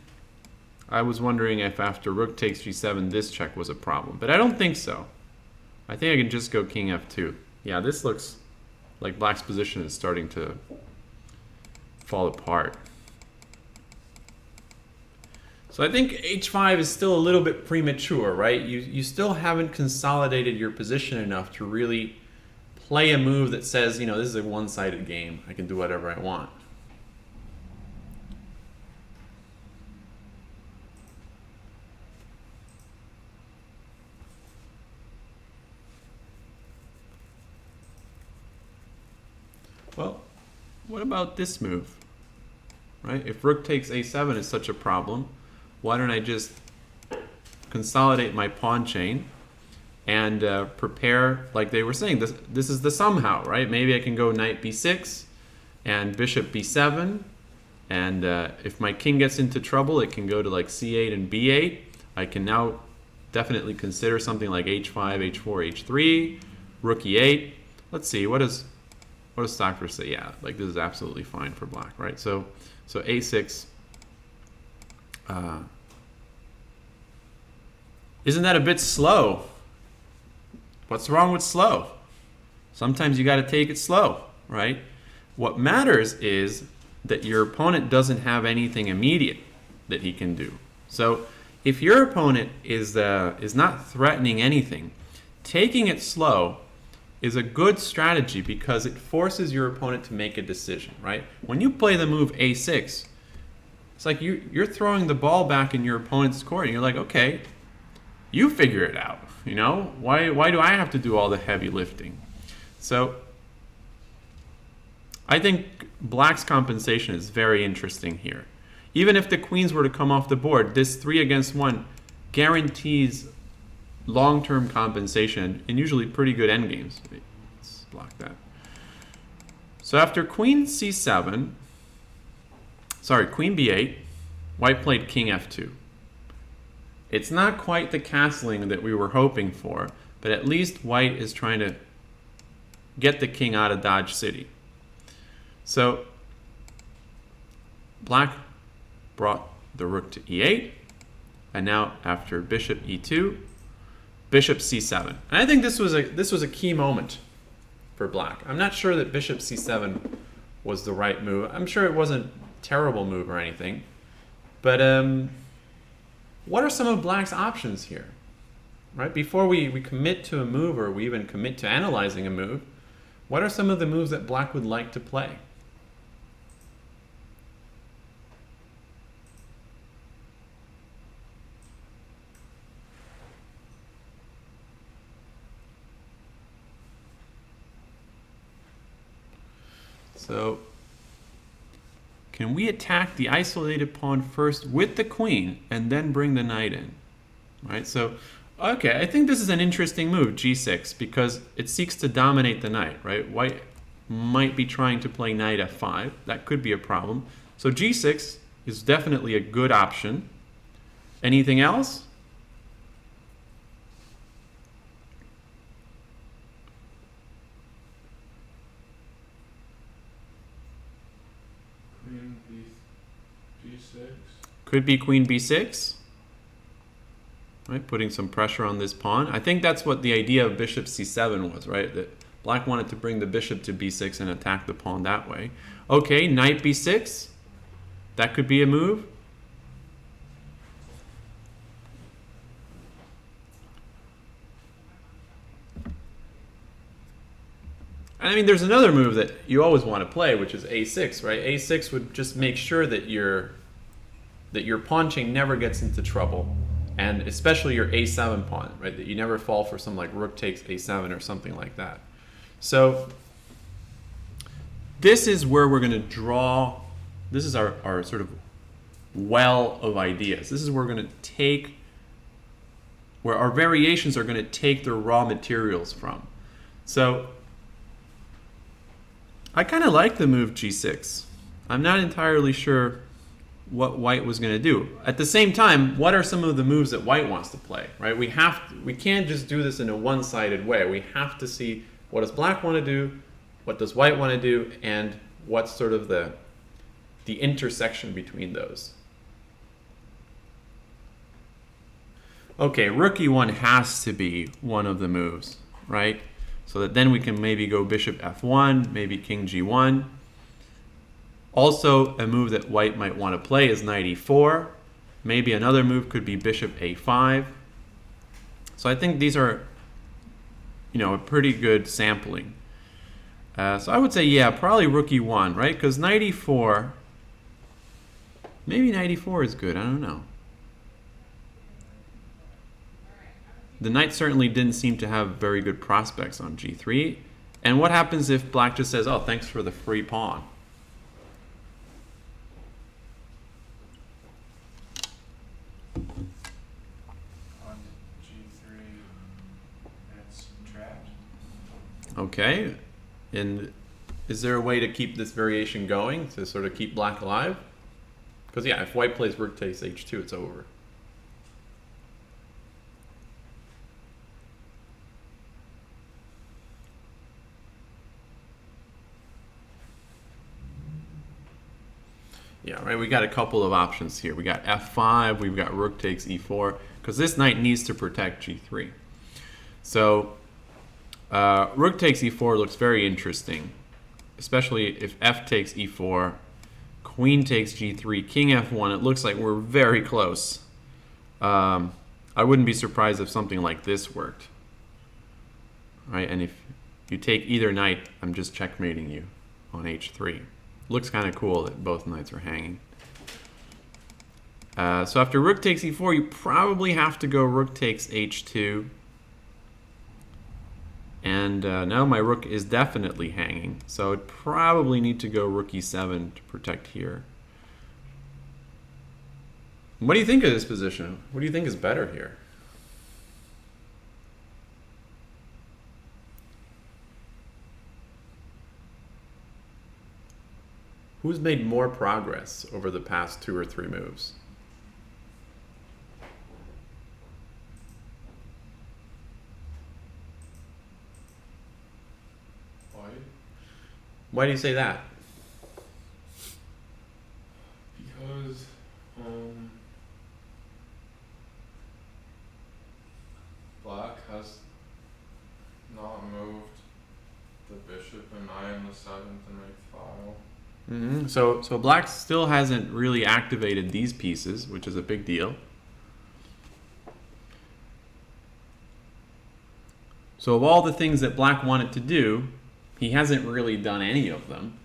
[SPEAKER 1] I was wondering if after rook takes g7, this check was a problem. But I don't think so. I think I can just go king f2. Yeah, this looks like black's position is starting to fall apart. So I think h5 is still a little bit premature, right? You still haven't consolidated your position enough to really play a move that says, you know, this is a one-sided game. I can do whatever I want. Well, what about this move? Right? If rook takes a7 is such a problem, why don't I just consolidate my pawn chain and prepare, like they were saying, this is the somehow, right? Maybe I can go knight b6 and bishop b7, and if my king gets into trouble, it can go to like c8 and b8. I can now definitely consider something like h5, h4, h3, rook e8. Let's see, what does Stockfish say? Yeah, like this is absolutely fine for black, right? So a6. Isn't that a bit slow? What's wrong with slow? Sometimes you got to take it slow, right? What matters is that your opponent doesn't have anything immediate that he can do. So if your opponent is not threatening anything, taking it slow is a good strategy because it forces your opponent to make a decision, right? When you play the move a6, it's like you're throwing the ball back in your opponent's court and you're like, okay, you figure it out. You know, why do I have to do all the heavy lifting? So I think black's compensation is very interesting here. Even if the queens were to come off the board, this 3 against 1 guarantees long-term compensation and usually pretty good endgames. Let's block that. So after queen c7, sorry, queen b8, white played king f2. It's not quite the castling that we were hoping for, but at least white is trying to get the king out of Dodge City. So black brought the rook to e8, and now after bishop e2, bishop c7. And I think this was a key moment for black. I'm not sure that bishop c7 was the right move. I'm sure it wasn't a terrible move or anything. But what are some of black's options here? Right? Before we commit to a move, or we even commit to analyzing a move, what are some of the moves that black would like to play? So, can we attack the isolated pawn first with the queen and then bring the knight in? Right? So, okay, I think this is an interesting move, g6, because it seeks to dominate the knight, right? White might be trying to play knight f5. That could be a problem. So g6 is definitely a good option. Anything else?
[SPEAKER 3] Queen b6.
[SPEAKER 1] Could be queen b6. Right, putting some pressure on this pawn. I think that's what the idea of bishop c7 was, right? That black wanted to bring the bishop to b6 and attack the pawn that way. Okay, knight b6. That could be a move. I mean, there's another move that you always want to play, which is a6, right? a6 would just make sure that your pawn chain never gets into trouble. And especially your a7 pawn, right? That you never fall for something like rook takes a7 or something like that. So this is where we're going to draw, this is our sort of well of ideas. This is where we're going to take, where our variations are going to take the raw materials from. So I kind of like the move g6. I'm not entirely sure what white was going to do. At the same time, what are some of the moves that white wants to play, right? We can't just do this in a one-sided way. We have to see what does black want to do, what does white want to do, and what's sort of the intersection between those. Okay, rook e1 has to be one of the moves, right? So that then we can maybe go bishop f1, maybe king g1. Also, a move that white might want to play is knight e4. Maybe another move could be bishop a5. So I think these are, a pretty good sampling. So I would say, yeah, probably rook e1, right? Because knight e4, maybe knight e4 is good. I don't know. The knight certainly didn't seem to have very good prospects on g3. And what happens if black just says, oh, thanks for the free pawn?
[SPEAKER 2] On g3, that's trapped.
[SPEAKER 1] Okay, and is there a way to keep this variation going, to sort of keep black alive? Because yeah, if white plays rook takes h2, it's over. Yeah, right, we got a couple of options here. We got f5, we've got rook takes e4, because this knight needs to protect g3. So rook takes e4 looks very interesting, especially if f takes e4, queen takes g3, king f1. It looks like we're very close. I wouldn't be surprised if something like this worked. Right, and if you take either knight, I'm just checkmating you on h3. Looks kind of cool that both knights are hanging. So after rook takes e4, you probably have to go rook takes h2. And now my rook is definitely hanging. So I'd probably need to go rook e7 to protect here. What do you think of this position? What do you think is better here? Who's made more progress over the past 2 or 3 moves?
[SPEAKER 3] White.
[SPEAKER 1] Why do you say that?
[SPEAKER 3] bishop and I in the 7th and 8th file.
[SPEAKER 1] So black still hasn't really activated these pieces, which is a big deal. So of all the things that black wanted to do, he hasn't really done any of them.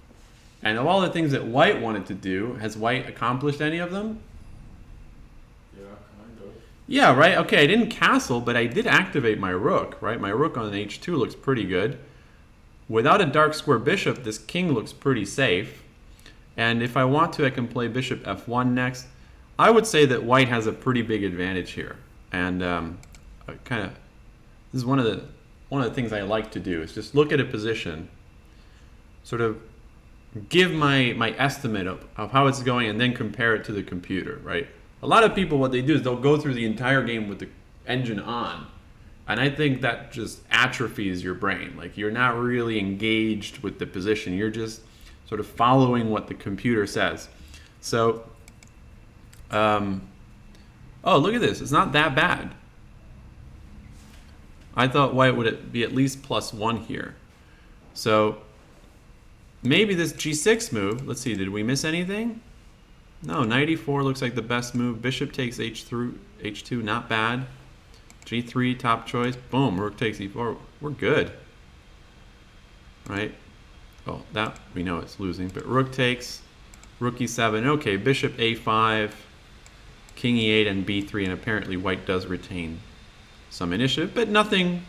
[SPEAKER 1] And of all the things that white wanted to do, has white accomplished any of them?
[SPEAKER 3] Yeah, kind of.
[SPEAKER 1] Yeah, right. Okay, I didn't castle, but I did activate my rook, right? My rook on h2 looks pretty good. Without a dark square bishop, this king looks pretty safe. And if I want to, I can play bishop f1 next. I would say that white has a pretty big advantage here. And this is one of the things I like to do, is just look at a position, sort of give my estimate of how it's going, and then compare it to the computer, right? A lot of people, what they do is they'll go through the entire game with the engine on. And I think that just atrophies your brain. Like, you're not really engaged with the position. You're just sort of following what the computer says. So, oh, look at this. It's not that bad. I thought white would be at least +1 here. So, maybe this g6 move, let's see, did we miss anything? No, knight e4 looks like the best move. Bishop takes h2, not bad. g3, top choice. Boom, rook takes e4. We're good. Right? Oh, that we know it's losing, but rook takes, rook e7. Okay, bishop a5, king e8, and b3, and apparently white does retain some initiative, but nothing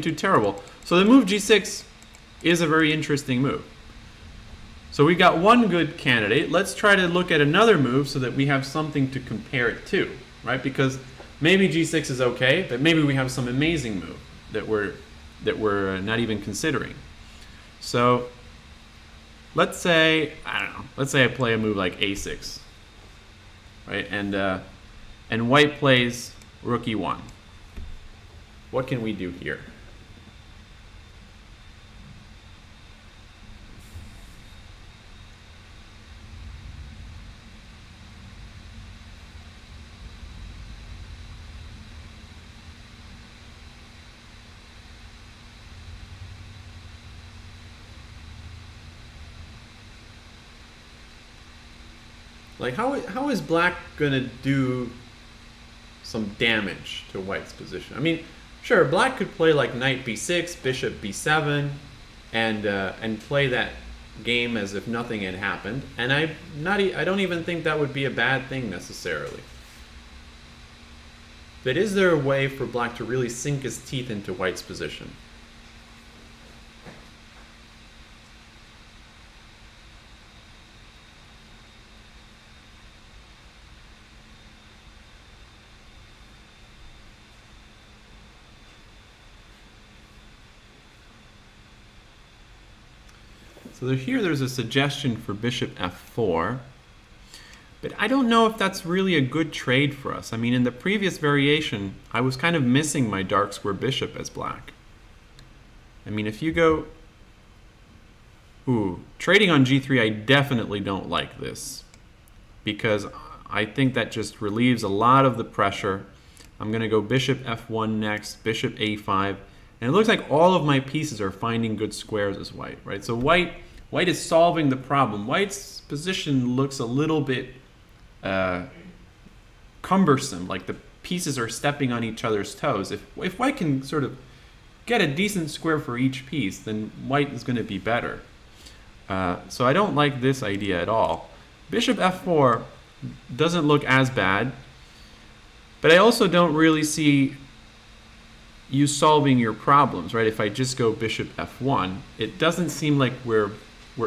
[SPEAKER 1] too terrible. So the move g6 is a very interesting move. So we got one good candidate. Let's try to look at another move so that we have something to compare it to, right? Because maybe g6 is okay, but maybe we have some amazing move that we're not even considering. So let's say, I don't know, let's say I play a move like a6, right? And white plays rook e1. What can we do here? Like, how is black going to do some damage to white's position? I mean, sure, black could play like knight b6, bishop b7, and play that game as if nothing had happened. And I don't even think that would be a bad thing necessarily. But is there a way for black to really sink his teeth into white's position? So there's a suggestion for bishop f4, but I don't know if that's really a good trade for us. I mean, in the previous variation, I was kind of missing my dark square bishop as black. I mean, if you go, trading on g3, I definitely don't like this, because I think that just relieves a lot of the pressure. I'm going to go bishop f1 next, bishop a5, and it looks like all of my pieces are finding good squares as white, right? So white is solving the problem. White's position looks a little bit cumbersome, like the pieces are stepping on each other's toes. If white can sort of get a decent square for each piece, then white is going to be better. So I don't like this idea at all. Bishop f4 doesn't look as bad, but I also don't really see you solving your problems, right? If I just go bishop f1, it doesn't seem like we're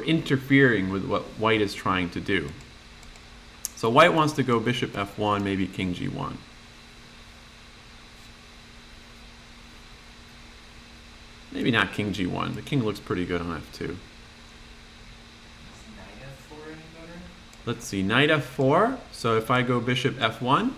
[SPEAKER 1] interfering with what white is trying to do. So white wants to go bishop f1, maybe king g1. Maybe not king g1. The king looks pretty good on f2.
[SPEAKER 2] Is knight f4 any better?
[SPEAKER 1] Let's see, knight f4. So if I go bishop f1,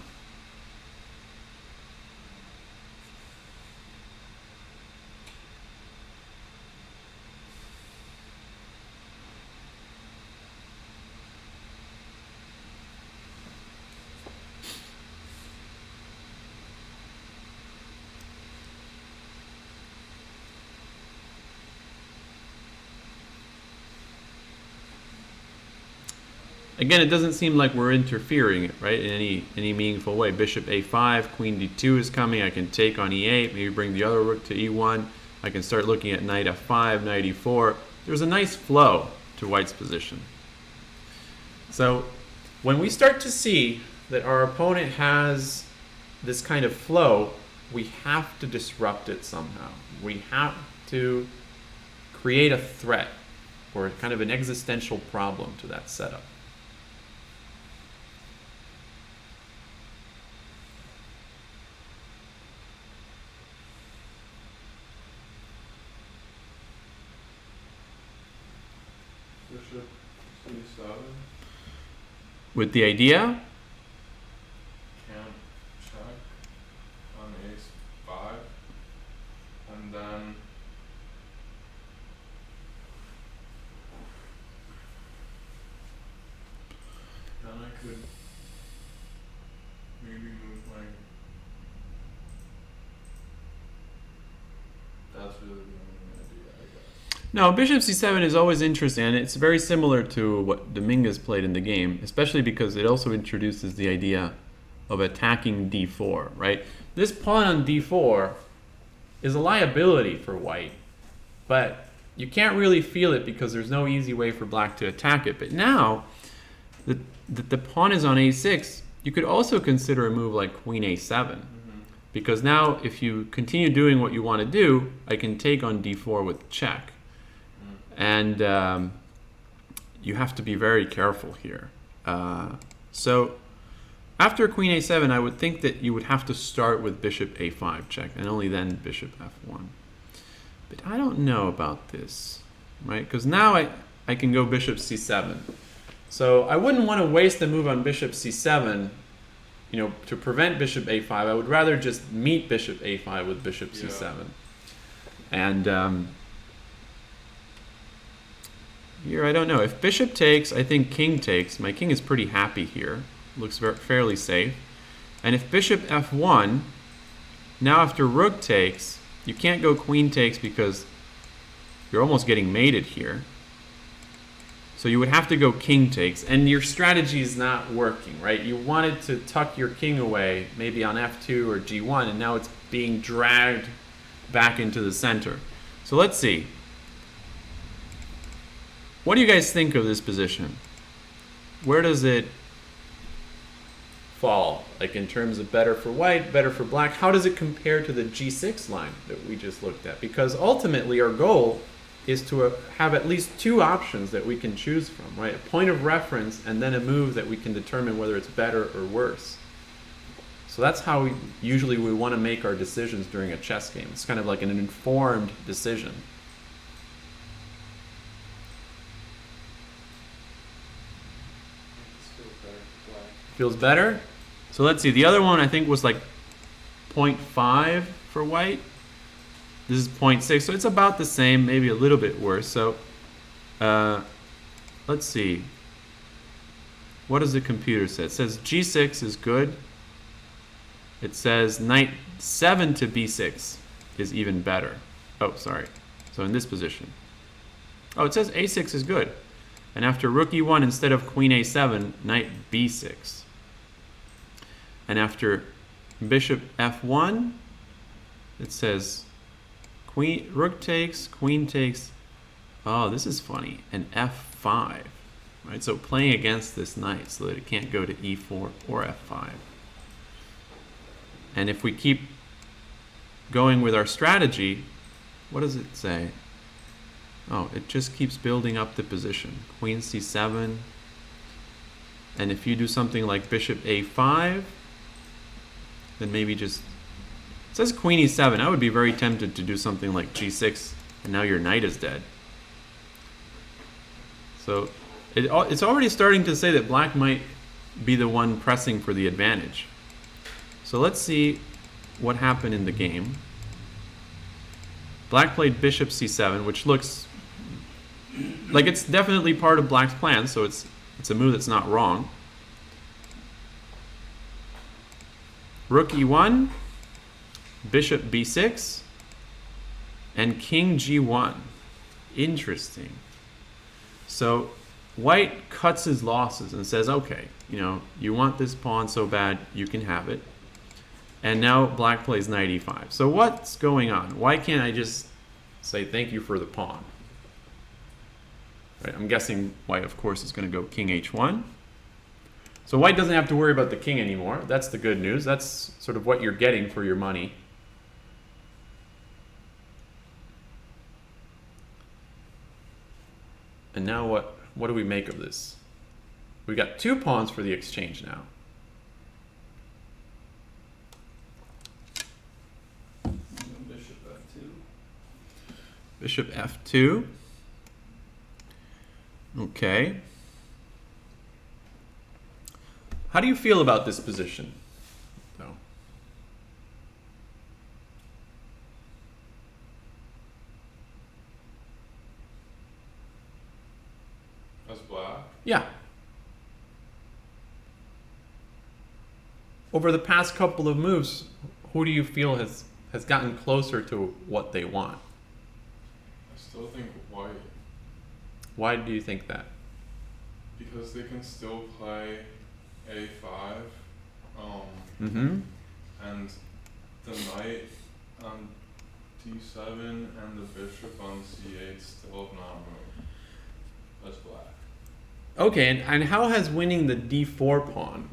[SPEAKER 1] again, it doesn't seem like we're interfering, right, in any meaningful way. Bishop a5, queen d2 is coming. I can take on e8, maybe bring the other rook to e1. I can start looking at knight f5, knight e4. There's a nice flow to white's position. So when we start to see that our opponent has this kind of flow, we have to disrupt it somehow. We have to create a threat or kind of an existential problem to that setup.
[SPEAKER 3] Bishop c7.
[SPEAKER 1] With the idea,
[SPEAKER 3] Can't check on ace5. And then I could maybe move my. That's really the only idea, I guess.
[SPEAKER 1] no, bishop c7 is always interesting, and it's very similar to what Dominguez played in the game, especially because it also introduces the idea of attacking d4, right? This pawn on d4 is a liability for white, but you can't really feel it because there's no easy way for black to attack it. But now that the pawn is on a6, you could also consider a move like queen a7. Because now if you continue doing what you want to do, I can take on d4 with check. And you have to be very careful here. So after queen a7, I would think that you would have to start with bishop a5 check, and only then bishop f1. But I don't know about this, right? Because now I can go bishop c7. So I wouldn't want to waste the move on bishop c7, you know, to prevent bishop a5. I would rather just meet bishop a5 with bishop c7. And here, I don't know. If bishop takes, I think king takes. My king is pretty happy here. Looks fairly safe. And if bishop f1, now after rook takes, you can't go queen takes because you're almost getting mated here. So you would have to go king takes, and your strategy is not working, right? You wanted to tuck your king away, maybe on f2 or g1, and now it's being dragged back into the center. So let's see. What do you guys think of this position? Where does it fall? Like in terms of better for white, better for black? How does it compare to the g6 line that we just looked at? Because ultimately our goal is to have at least two options that we can choose from, right? A point of reference and then a move that we can determine whether it's better or worse. So that's how usually we want to make our decisions during a chess game. It's kind of like an informed decision. Feels better? So let's see. The other one I think was like 0.5 for white. This is 0.6, so it's about the same, maybe a little bit worse. So let's see. What does the computer say? It says g6 is good. It says knight 7 to b6 is even better. Oh, sorry. So in this position. Oh, it says a6 is good. And after rook e1, instead of queen a7, knight b6. And after bishop f1, it says rook takes, queen takes. Oh, this is funny. And f5, right? So playing against this knight so that it can't go to e4 or f5. And if we keep going with our strategy, what does it say? Oh, it just keeps building up the position. Queen c7. And if you do something like bishop a5, then maybe just... It says queen e7. I would be very tempted to do something like g6, and now your knight is dead. So it's already starting to say that black might be the one pressing for the advantage. So let's see what happened in the game. Black played bishop c7, which looks like it's definitely part of black's plan, so it's a move that's not wrong. Rook e1, bishop b6, and king g1. Interesting. So white cuts his losses and says, okay, you know, you want this pawn so bad, you can have it. And now black plays knight e5. So what's going on? Why can't I just say thank you for the pawn? Right, I'm guessing white, of course, is going to go king h1. So white doesn't have to worry about the king anymore. That's the good news. That's sort of what you're getting for your money. And now what do we make of this? We got 2 pawns for the exchange now.
[SPEAKER 3] Bishop f2.
[SPEAKER 1] Bishop f2. Okay. How do you feel about this position, though?
[SPEAKER 3] As black?
[SPEAKER 1] Yeah. Over the past couple of moves, who do you feel has gotten closer to what they want?
[SPEAKER 3] I still think white.
[SPEAKER 1] Why do you think that?
[SPEAKER 3] Because they can still play a5.
[SPEAKER 1] Mm-hmm.
[SPEAKER 3] And the knight on d7 and the bishop on c8 still have not moved. That's black.
[SPEAKER 1] Okay, and how has winning the d4 pawn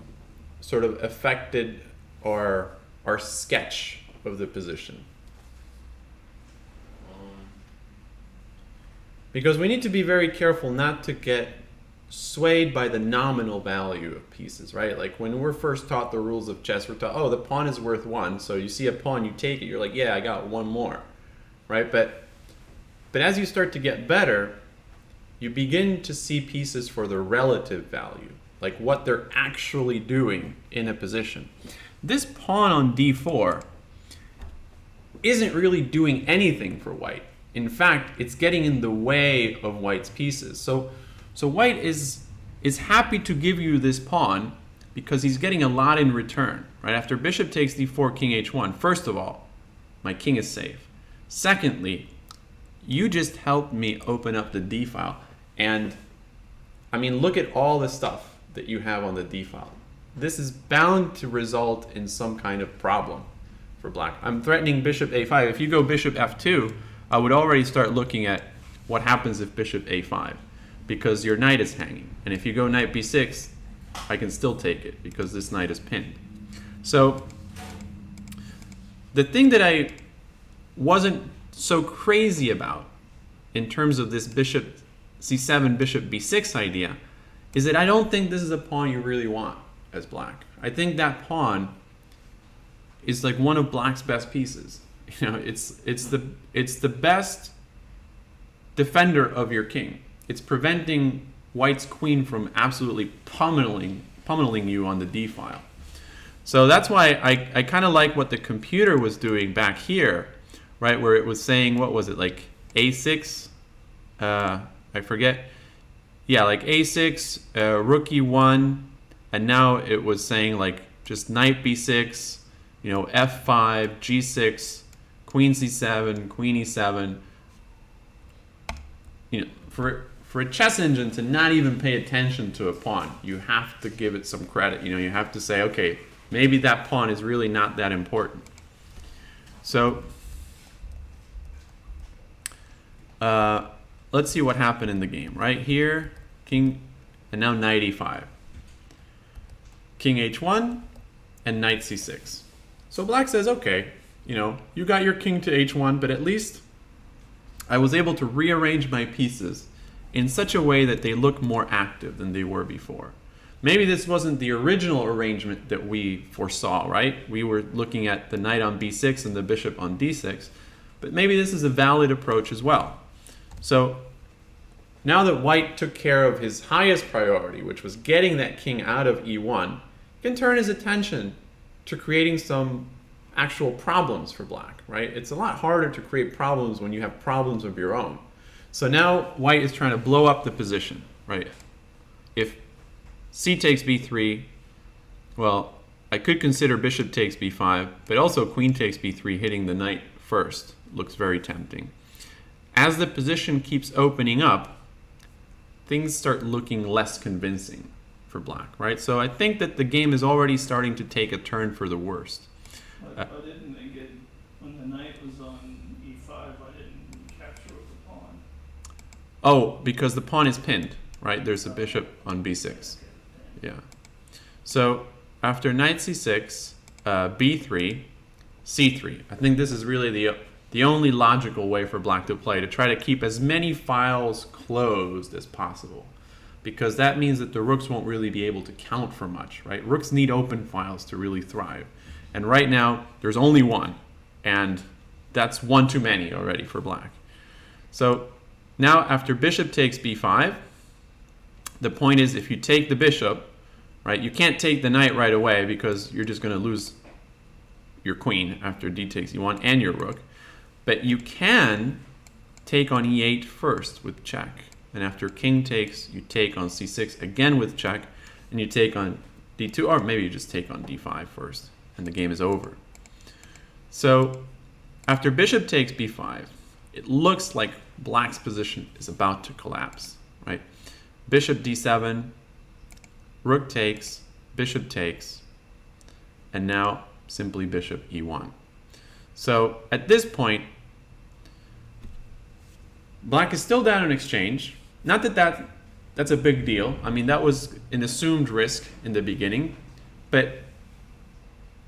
[SPEAKER 1] sort of affected our sketch of the position? Because we need to be very careful not to get swayed by the nominal value of pieces, right? Like when we're first taught the rules of chess, we're taught, oh, the pawn is worth 1. So you see a pawn, you take it, you're like, yeah, I got 1 more, right? But as you start to get better, you begin to see pieces for their relative value, like what they're actually doing in a position. This pawn on d4 isn't really doing anything for white. In fact, it's getting in the way of white's pieces. So white is happy to give you this pawn because he's getting a lot in return, right? After bishop takes d4, king h1, first of all, my king is safe. Secondly, you just helped me open up the d file. And I mean, look at all the stuff that you have on the d file. This is bound to result in some kind of problem for black. I'm threatening bishop a5. If you go bishop f2, I would already start looking at what happens if bishop a5, because your knight is hanging. And if you go knight b6, I can still take it because this knight is pinned. So the thing that I wasn't so crazy about in terms of this bishop c7, bishop b6 idea is that I don't think this is a pawn you really want as black. I think that pawn is like one of black's best pieces. You know, it's the best defender of your king. It's preventing white's queen from absolutely pummeling you on the d file. So that's why I kind of like what the computer was doing back here, right, where it was saying, what was it, like a6, I forget. Yeah, like a6, rook e1, and now it was saying like just knight b6, you know, f5, g6, queen c7, queen e7. You know, for a chess engine to not even pay attention to a pawn, you have to give it some credit. You know, you have to say, okay, maybe that pawn is really not that important. So let's see what happened in the game. Right here, king, and now knight e5. King h1 and knight c6. So black says, okay, you know, you got your king to h1, but at least I was able to rearrange my pieces in such a way that they look more active than they were before. Maybe this wasn't the original arrangement that we foresaw, right? We were looking at the knight on b6 and the bishop on d6, but maybe this is a valid approach as well. So now that white took care of his highest priority, which was getting that king out of e1, he can turn his attention to creating some actual problems for black, right? It's a lot harder to create problems when you have problems of your own. So now white is trying to blow up the position, right? If c takes b3, well, I could consider bishop takes b5, but also queen takes b3, hitting the knight first. Looks very tempting. As the position keeps opening up, things start looking less convincing for black, right? So I think that the game is already starting to take a turn for the worst.
[SPEAKER 4] Why didn't they get, when the knight was on e5, why didn't he capture with the pawn?
[SPEAKER 1] Oh, because the pawn is pinned, right? There's a bishop on b6. Yeah. So after knight c6, b3, c3. I think this is really the only logical way for black to play, to try to keep as many files closed as possible, because that means that the rooks won't really be able to count for much, right? Rooks need open files to really thrive. And right now, there's only one, and that's one too many already for black. So now after bishop takes b5, the point is if you take the bishop, right, you can't take the knight right away because you're just going to lose your queen after d takes e1 and your rook. But you can take on e8 first with check. And after king takes, you take on c6 again with check, and you take on d2, or maybe you just take on d5 first, and the game is over. So after bishop takes b5, it looks like black's position is about to collapse, right? Bishop d7, rook takes, and now simply bishop e1. So at this point, black is still down in exchange. Not that that's a big deal. I mean, that was an assumed risk in the beginning, but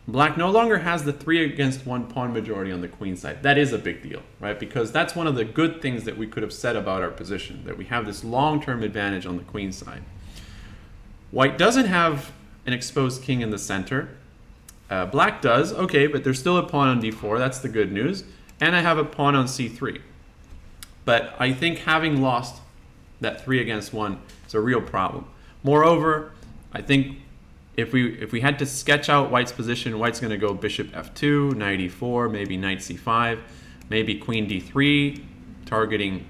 [SPEAKER 1] black no longer has the 3-against-1 pawn majority on the queen side. That is a big deal, right? Because that's one of the good things that we could have said about our position, that we have this long-term advantage on the queen side. White doesn't have an exposed king in the center. Black does, okay, but there's still a pawn on d4. That's the good news. And I have a pawn on c3. But I think having lost that 3-against-1 is a real problem. Moreover, I think if we had to sketch out White's position, White's going to go bishop f2, knight e4, maybe knight c5, maybe queen d3, targeting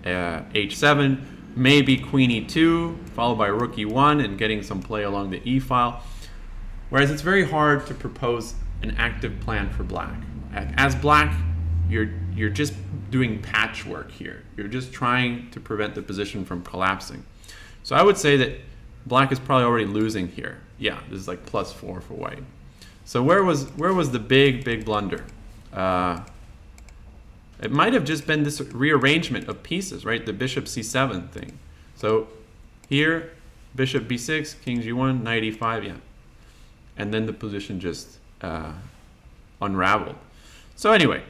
[SPEAKER 1] h7, maybe queen e2, followed by rook e1, and getting some play along the e file. Whereas it's very hard to propose an active plan for black. As black, you're just doing patchwork here. You're just trying to prevent the position from collapsing. So I would say that black is probably already losing here. Yeah, this is like +4 for white. So where was the big blunder? It might have just been this rearrangement of pieces, right? The bishop c7 thing. So here, bishop b6, king g1, knight e5, yeah. And then the position just unraveled. So anyway,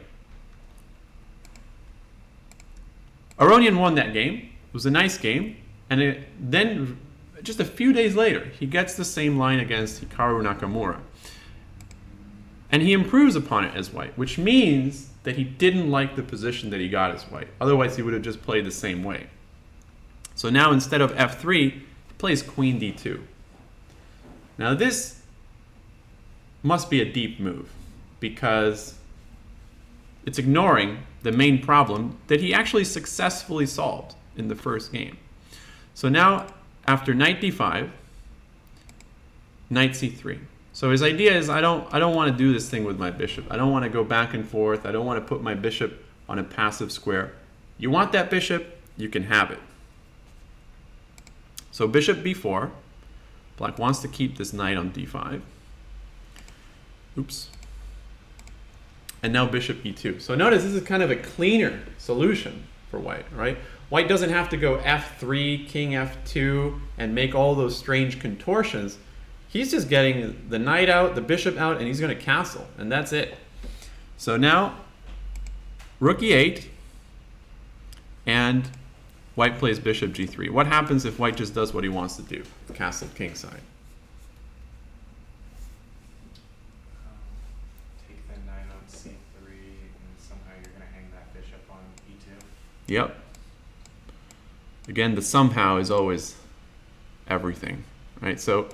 [SPEAKER 1] Aronian won that game. It was a nice game. And then just a few days later, he gets the same line against Hikaru Nakamura. And he improves upon it as white, which means that he didn't like the position that he got as white. Otherwise, he would have just played the same way. So now instead of f3, he plays queen d2. Now this must be a deep move, because it's ignoring the main problem that he actually successfully solved in the first game. So now, after knight d5, knight c3. So his idea is, I don't want to do this thing with my bishop. I don't want to go back and forth. I don't want to put my bishop on a passive square. You want that bishop, you can have it. So bishop b4. Black wants to keep this knight on d5. Oops. And now bishop e2. So notice this is kind of a cleaner solution for white, right? White doesn't have to go f3, king f2, and make all those strange contortions. He's just getting the knight out, the bishop out, and he's going to castle, and that's it. So now, rook e8, and white plays bishop g3. What happens if white just does what he wants to do, castle king side?
[SPEAKER 2] Take the knight on c3, and somehow you're going to hang that bishop on e2.
[SPEAKER 1] Yep. Again, the somehow is always everything, right? So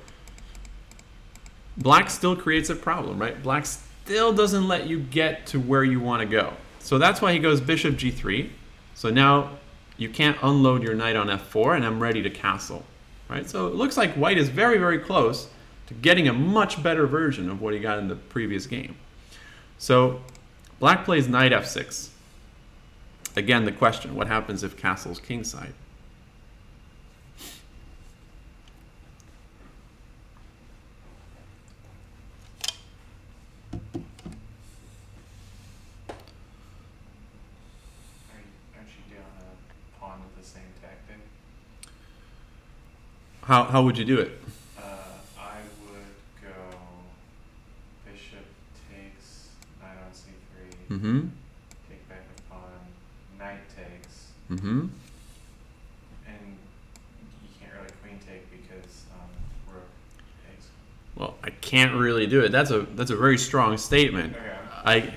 [SPEAKER 1] black still creates a problem, right? Black still doesn't let you get to where you want to go. So that's why he goes bishop g3. So now you can't unload your knight on f4, and I'm ready to castle, right? So it looks like white is very, very close to getting a much better version of what he got in the previous game. So black plays knight f6. Again, the question, what happens if castle's king side?
[SPEAKER 2] same tactic.
[SPEAKER 1] How would you do it?
[SPEAKER 2] I would go bishop takes, knight on c3,
[SPEAKER 1] Mm-hmm.
[SPEAKER 2] take back the pawn, knight takes,
[SPEAKER 1] Mm-hmm.
[SPEAKER 2] and you can't really queen take because rook takes.
[SPEAKER 1] Well, I can't really do it. That's a very strong statement.
[SPEAKER 2] Okay.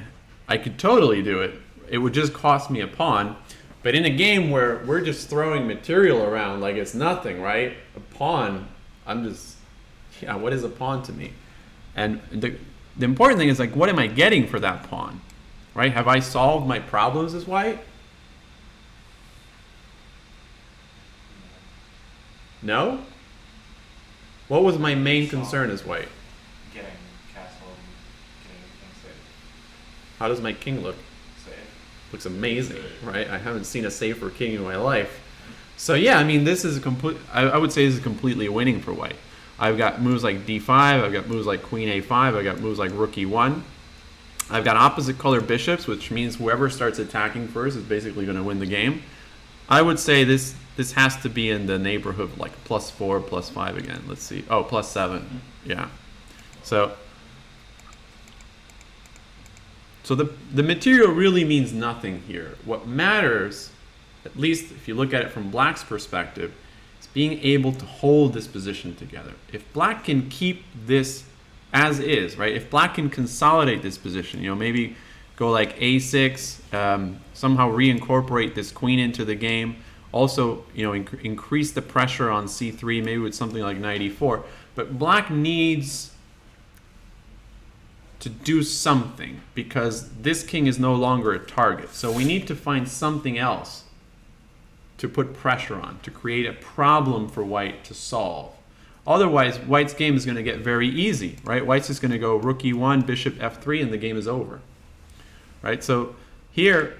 [SPEAKER 1] I could totally do it. It would just cost me a pawn. But in a game where we're just throwing material around like it's nothing, right? A pawn, what is a pawn to me? And the important thing is, like, what am I getting for that pawn? Right? Have I solved my problems as white? No? What was my main concern as white?
[SPEAKER 2] Getting castle and getting the king safe.
[SPEAKER 1] How does my king look?
[SPEAKER 2] Safe.
[SPEAKER 1] Looks amazing, right? I haven't seen a safer king in my life. So yeah, I mean, this is a complete. I would say this is completely winning for white. I've got moves like d5. I've got moves like queen a5. I've got moves like rook e1. I've got opposite color bishops, which means whoever starts attacking first is basically going to win the game. I would say this has to be in the neighborhood of like +4, +5 again. Let's see. Oh, +7. Yeah. So the material really means nothing here. What matters, at least if you look at it from black's perspective, is being able to hold this position together. If black can keep this as is, right? If black can consolidate this position, maybe go like a6, somehow reincorporate this queen into the game. Also, increase the pressure on c3, maybe with something like knight e4. But black needs to do something because this king is no longer a target. So we need to find something else to put pressure on, to create a problem for white to solve. Otherwise, white's game is going to get very easy, right? White's just going to go rook e1, bishop f3, and the game is over, right? So here,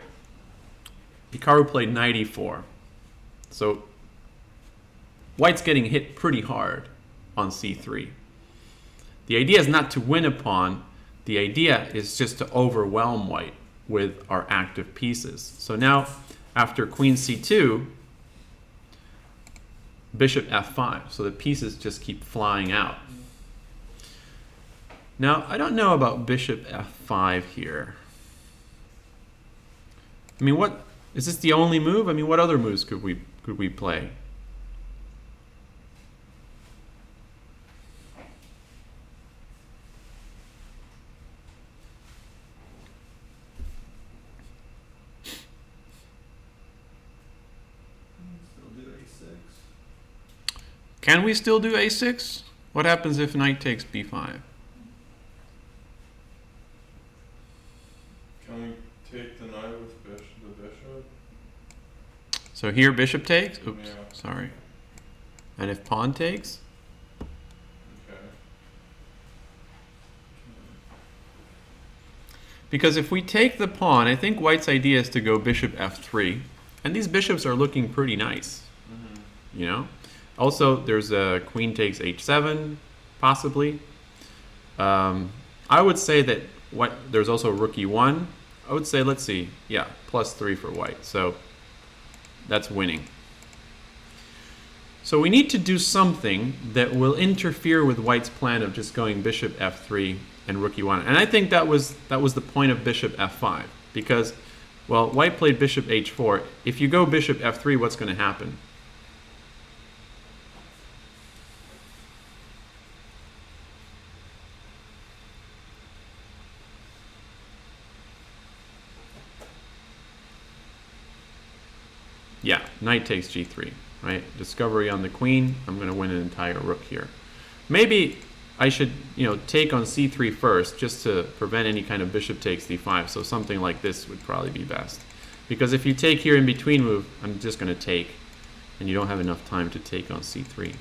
[SPEAKER 1] Hikaru played knight e4. So white's getting hit pretty hard on c3. The idea is not to win a pawn. The idea is just to overwhelm white with our active pieces. So now, after queen c2, bishop f5. So the pieces just keep flying out. Now, I don't know about bishop f5 here. I mean, what is this the only move? I mean, what other moves could we play? Can we still do a6? What happens if knight takes b5?
[SPEAKER 3] Can we take the knight with the bishop?
[SPEAKER 1] So here bishop takes? Oops,
[SPEAKER 3] Yeah.
[SPEAKER 1] sorry. And if pawn takes?
[SPEAKER 3] Okay.
[SPEAKER 1] Because if we take the pawn, I think white's idea is to go bishop f3. And these bishops are looking pretty nice, Also, there's a queen takes h7, possibly. I would say that there's also rook e1. I would say, let's see, yeah, +3 for white. So that's winning. So we need to do something that will interfere with white's plan of just going bishop f3 and rook e1. And I think that was the point of bishop f5. Because, well, white played bishop h4. If you go bishop f3, what's going to happen? Yeah, knight takes g3, right? Discovery on the queen. I'm going to win an entire rook here. Maybe I should, take on c3 first just to prevent any kind of bishop takes d5. So something like this would probably be best. Because if you take here in between move, I'm just going to take, and you don't have enough time to take on c3.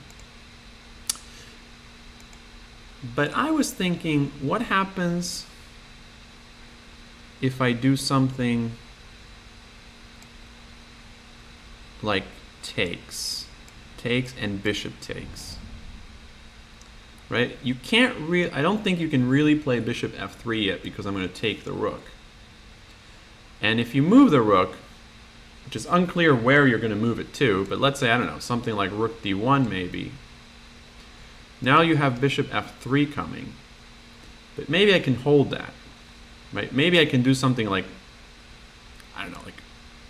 [SPEAKER 1] But I was thinking, what happens if I do something like takes and bishop takes, right? You can't I don't think you can really play bishop f3 yet because I'm going to take the rook. And if you move the rook, which is unclear where you're going to move it to, but let's say, I don't know, something like rook d1 maybe. Now you have bishop f3 coming, but maybe I can hold that, right? Maybe I can do something like, I don't know, like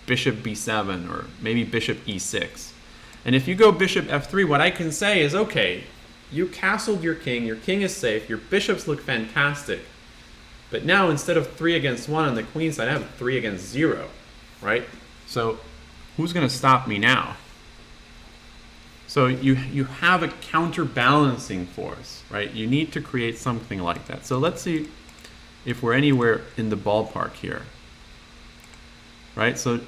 [SPEAKER 1] bishop b7 or maybe bishop e6. And if you go bishop f3, what I can say is, okay, you castled your king is safe, your bishops look fantastic, but now instead of 3 against 1 on the queen side, I have 3 against 0, right? So who's going to stop me now? So you have a counterbalancing force, right? You need to create something like that. So let's see if we're anywhere in the ballpark here, right? So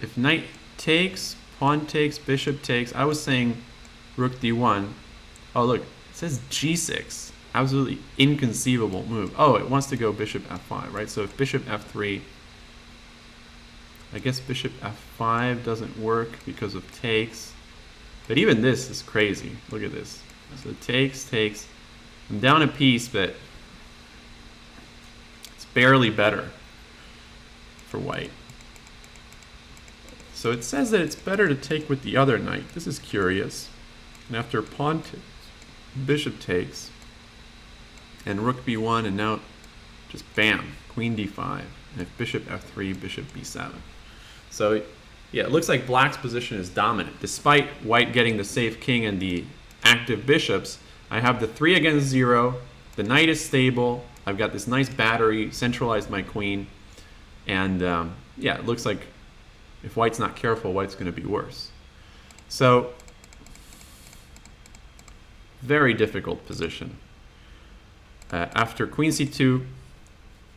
[SPEAKER 1] if knight takes, pawn takes, bishop takes, I was saying rook d1. Oh, look, it says g6. Absolutely inconceivable move. Oh, it wants to go bishop f5, right? So if bishop f3, I guess bishop f5 doesn't work because of takes. But even this is crazy. Look at this. So takes. I'm down a piece, but it's barely better for white. So it says that it's better to take with the other knight. This is curious. And after pawn takes, bishop takes, and rook b1, and now just bam, queen d5. And if bishop f3, bishop b7. So yeah, it looks like black's position is dominant. Despite white getting the safe king and the active bishops, I have the 3 against 0, the knight is stable, I've got this nice battery, centralized my queen, and yeah, it looks like if white's not careful, white's going to be worse. So, very difficult position. After queen c2,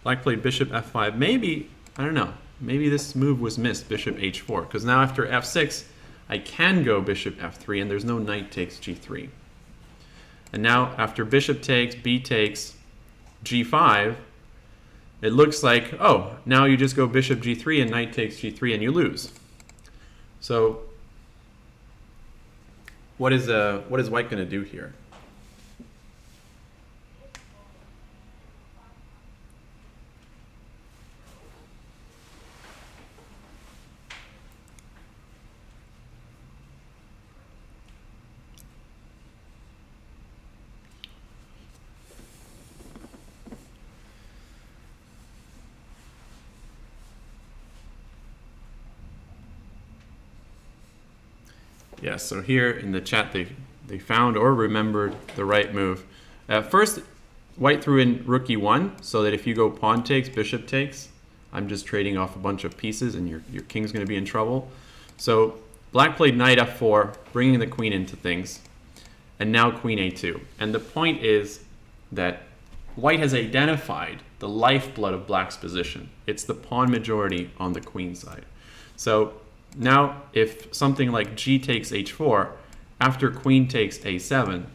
[SPEAKER 1] black played bishop f5. Maybe, I don't know, maybe this move was missed, bishop h4, because now after f6, I can go bishop f3, and there's no knight takes g3. And now after bishop takes, b takes, g5, it looks like, oh, now you just go bishop g3 and knight takes g3 and you lose. So what is white going to do here? Yeah, so here in the chat they found or remembered the right move. First, white threw in rook e1, so that if you go pawn takes, bishop takes, I'm just trading off a bunch of pieces and your king's going to be in trouble. So black played knight f4, bringing the queen into things, and now queen a2. And the point is that white has identified the lifeblood of black's position. It's the pawn majority on the queen side. So now, if something like g takes h4, after queen takes a7,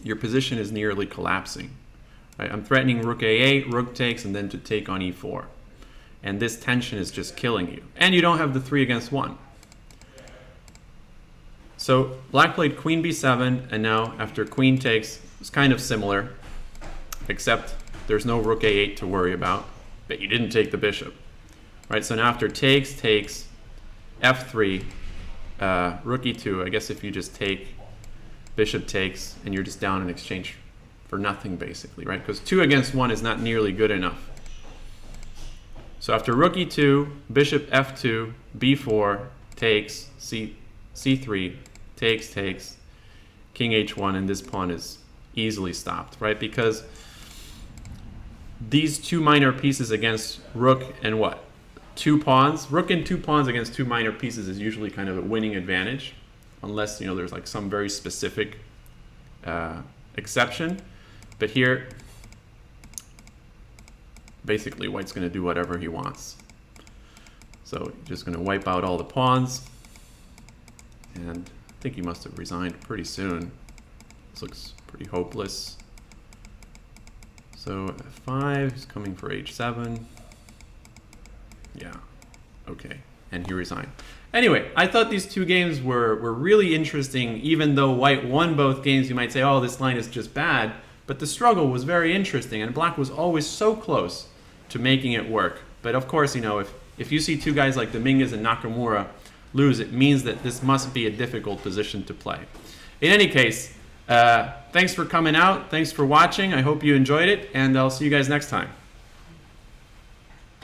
[SPEAKER 1] your position is nearly collapsing. Right? I'm threatening rook a8, rook takes, and then to take on e4. And this tension is just killing you. And you don't have the 3 against 1. So black played queen b7, and now after queen takes, it's kind of similar, except there's no rook a8 to worry about, but you didn't take the bishop. Right? So now after takes, f3, rook e2, I guess if you just take, bishop takes, and you're just down in exchange for nothing, basically, right? Because 2 against 1 is not nearly good enough. So after rook e2, bishop f2, b4, takes, c3, takes, king h1, and this pawn is easily stopped, right? Because these two minor pieces against rook and what? 2 pawns. Rook and 2 pawns against 2 minor pieces is usually kind of a winning advantage, unless there's like some very specific exception. But here, basically, white's going to do whatever he wants. So just going to wipe out all the pawns, and I think he must have resigned pretty soon. This looks pretty hopeless. So f5 is coming for h7. Yeah, okay, and he resigned. Anyway, I thought these two games were really interesting. Even though white won both games, you might say, oh, this line is just bad. But the struggle was very interesting, and black was always so close to making it work. But of course, you know, if you see two guys like Dominguez and Nakamura lose, it means that this must be a difficult position to play. In any case, thanks for coming out. Thanks for watching. I hope you enjoyed it, and I'll see you guys next time.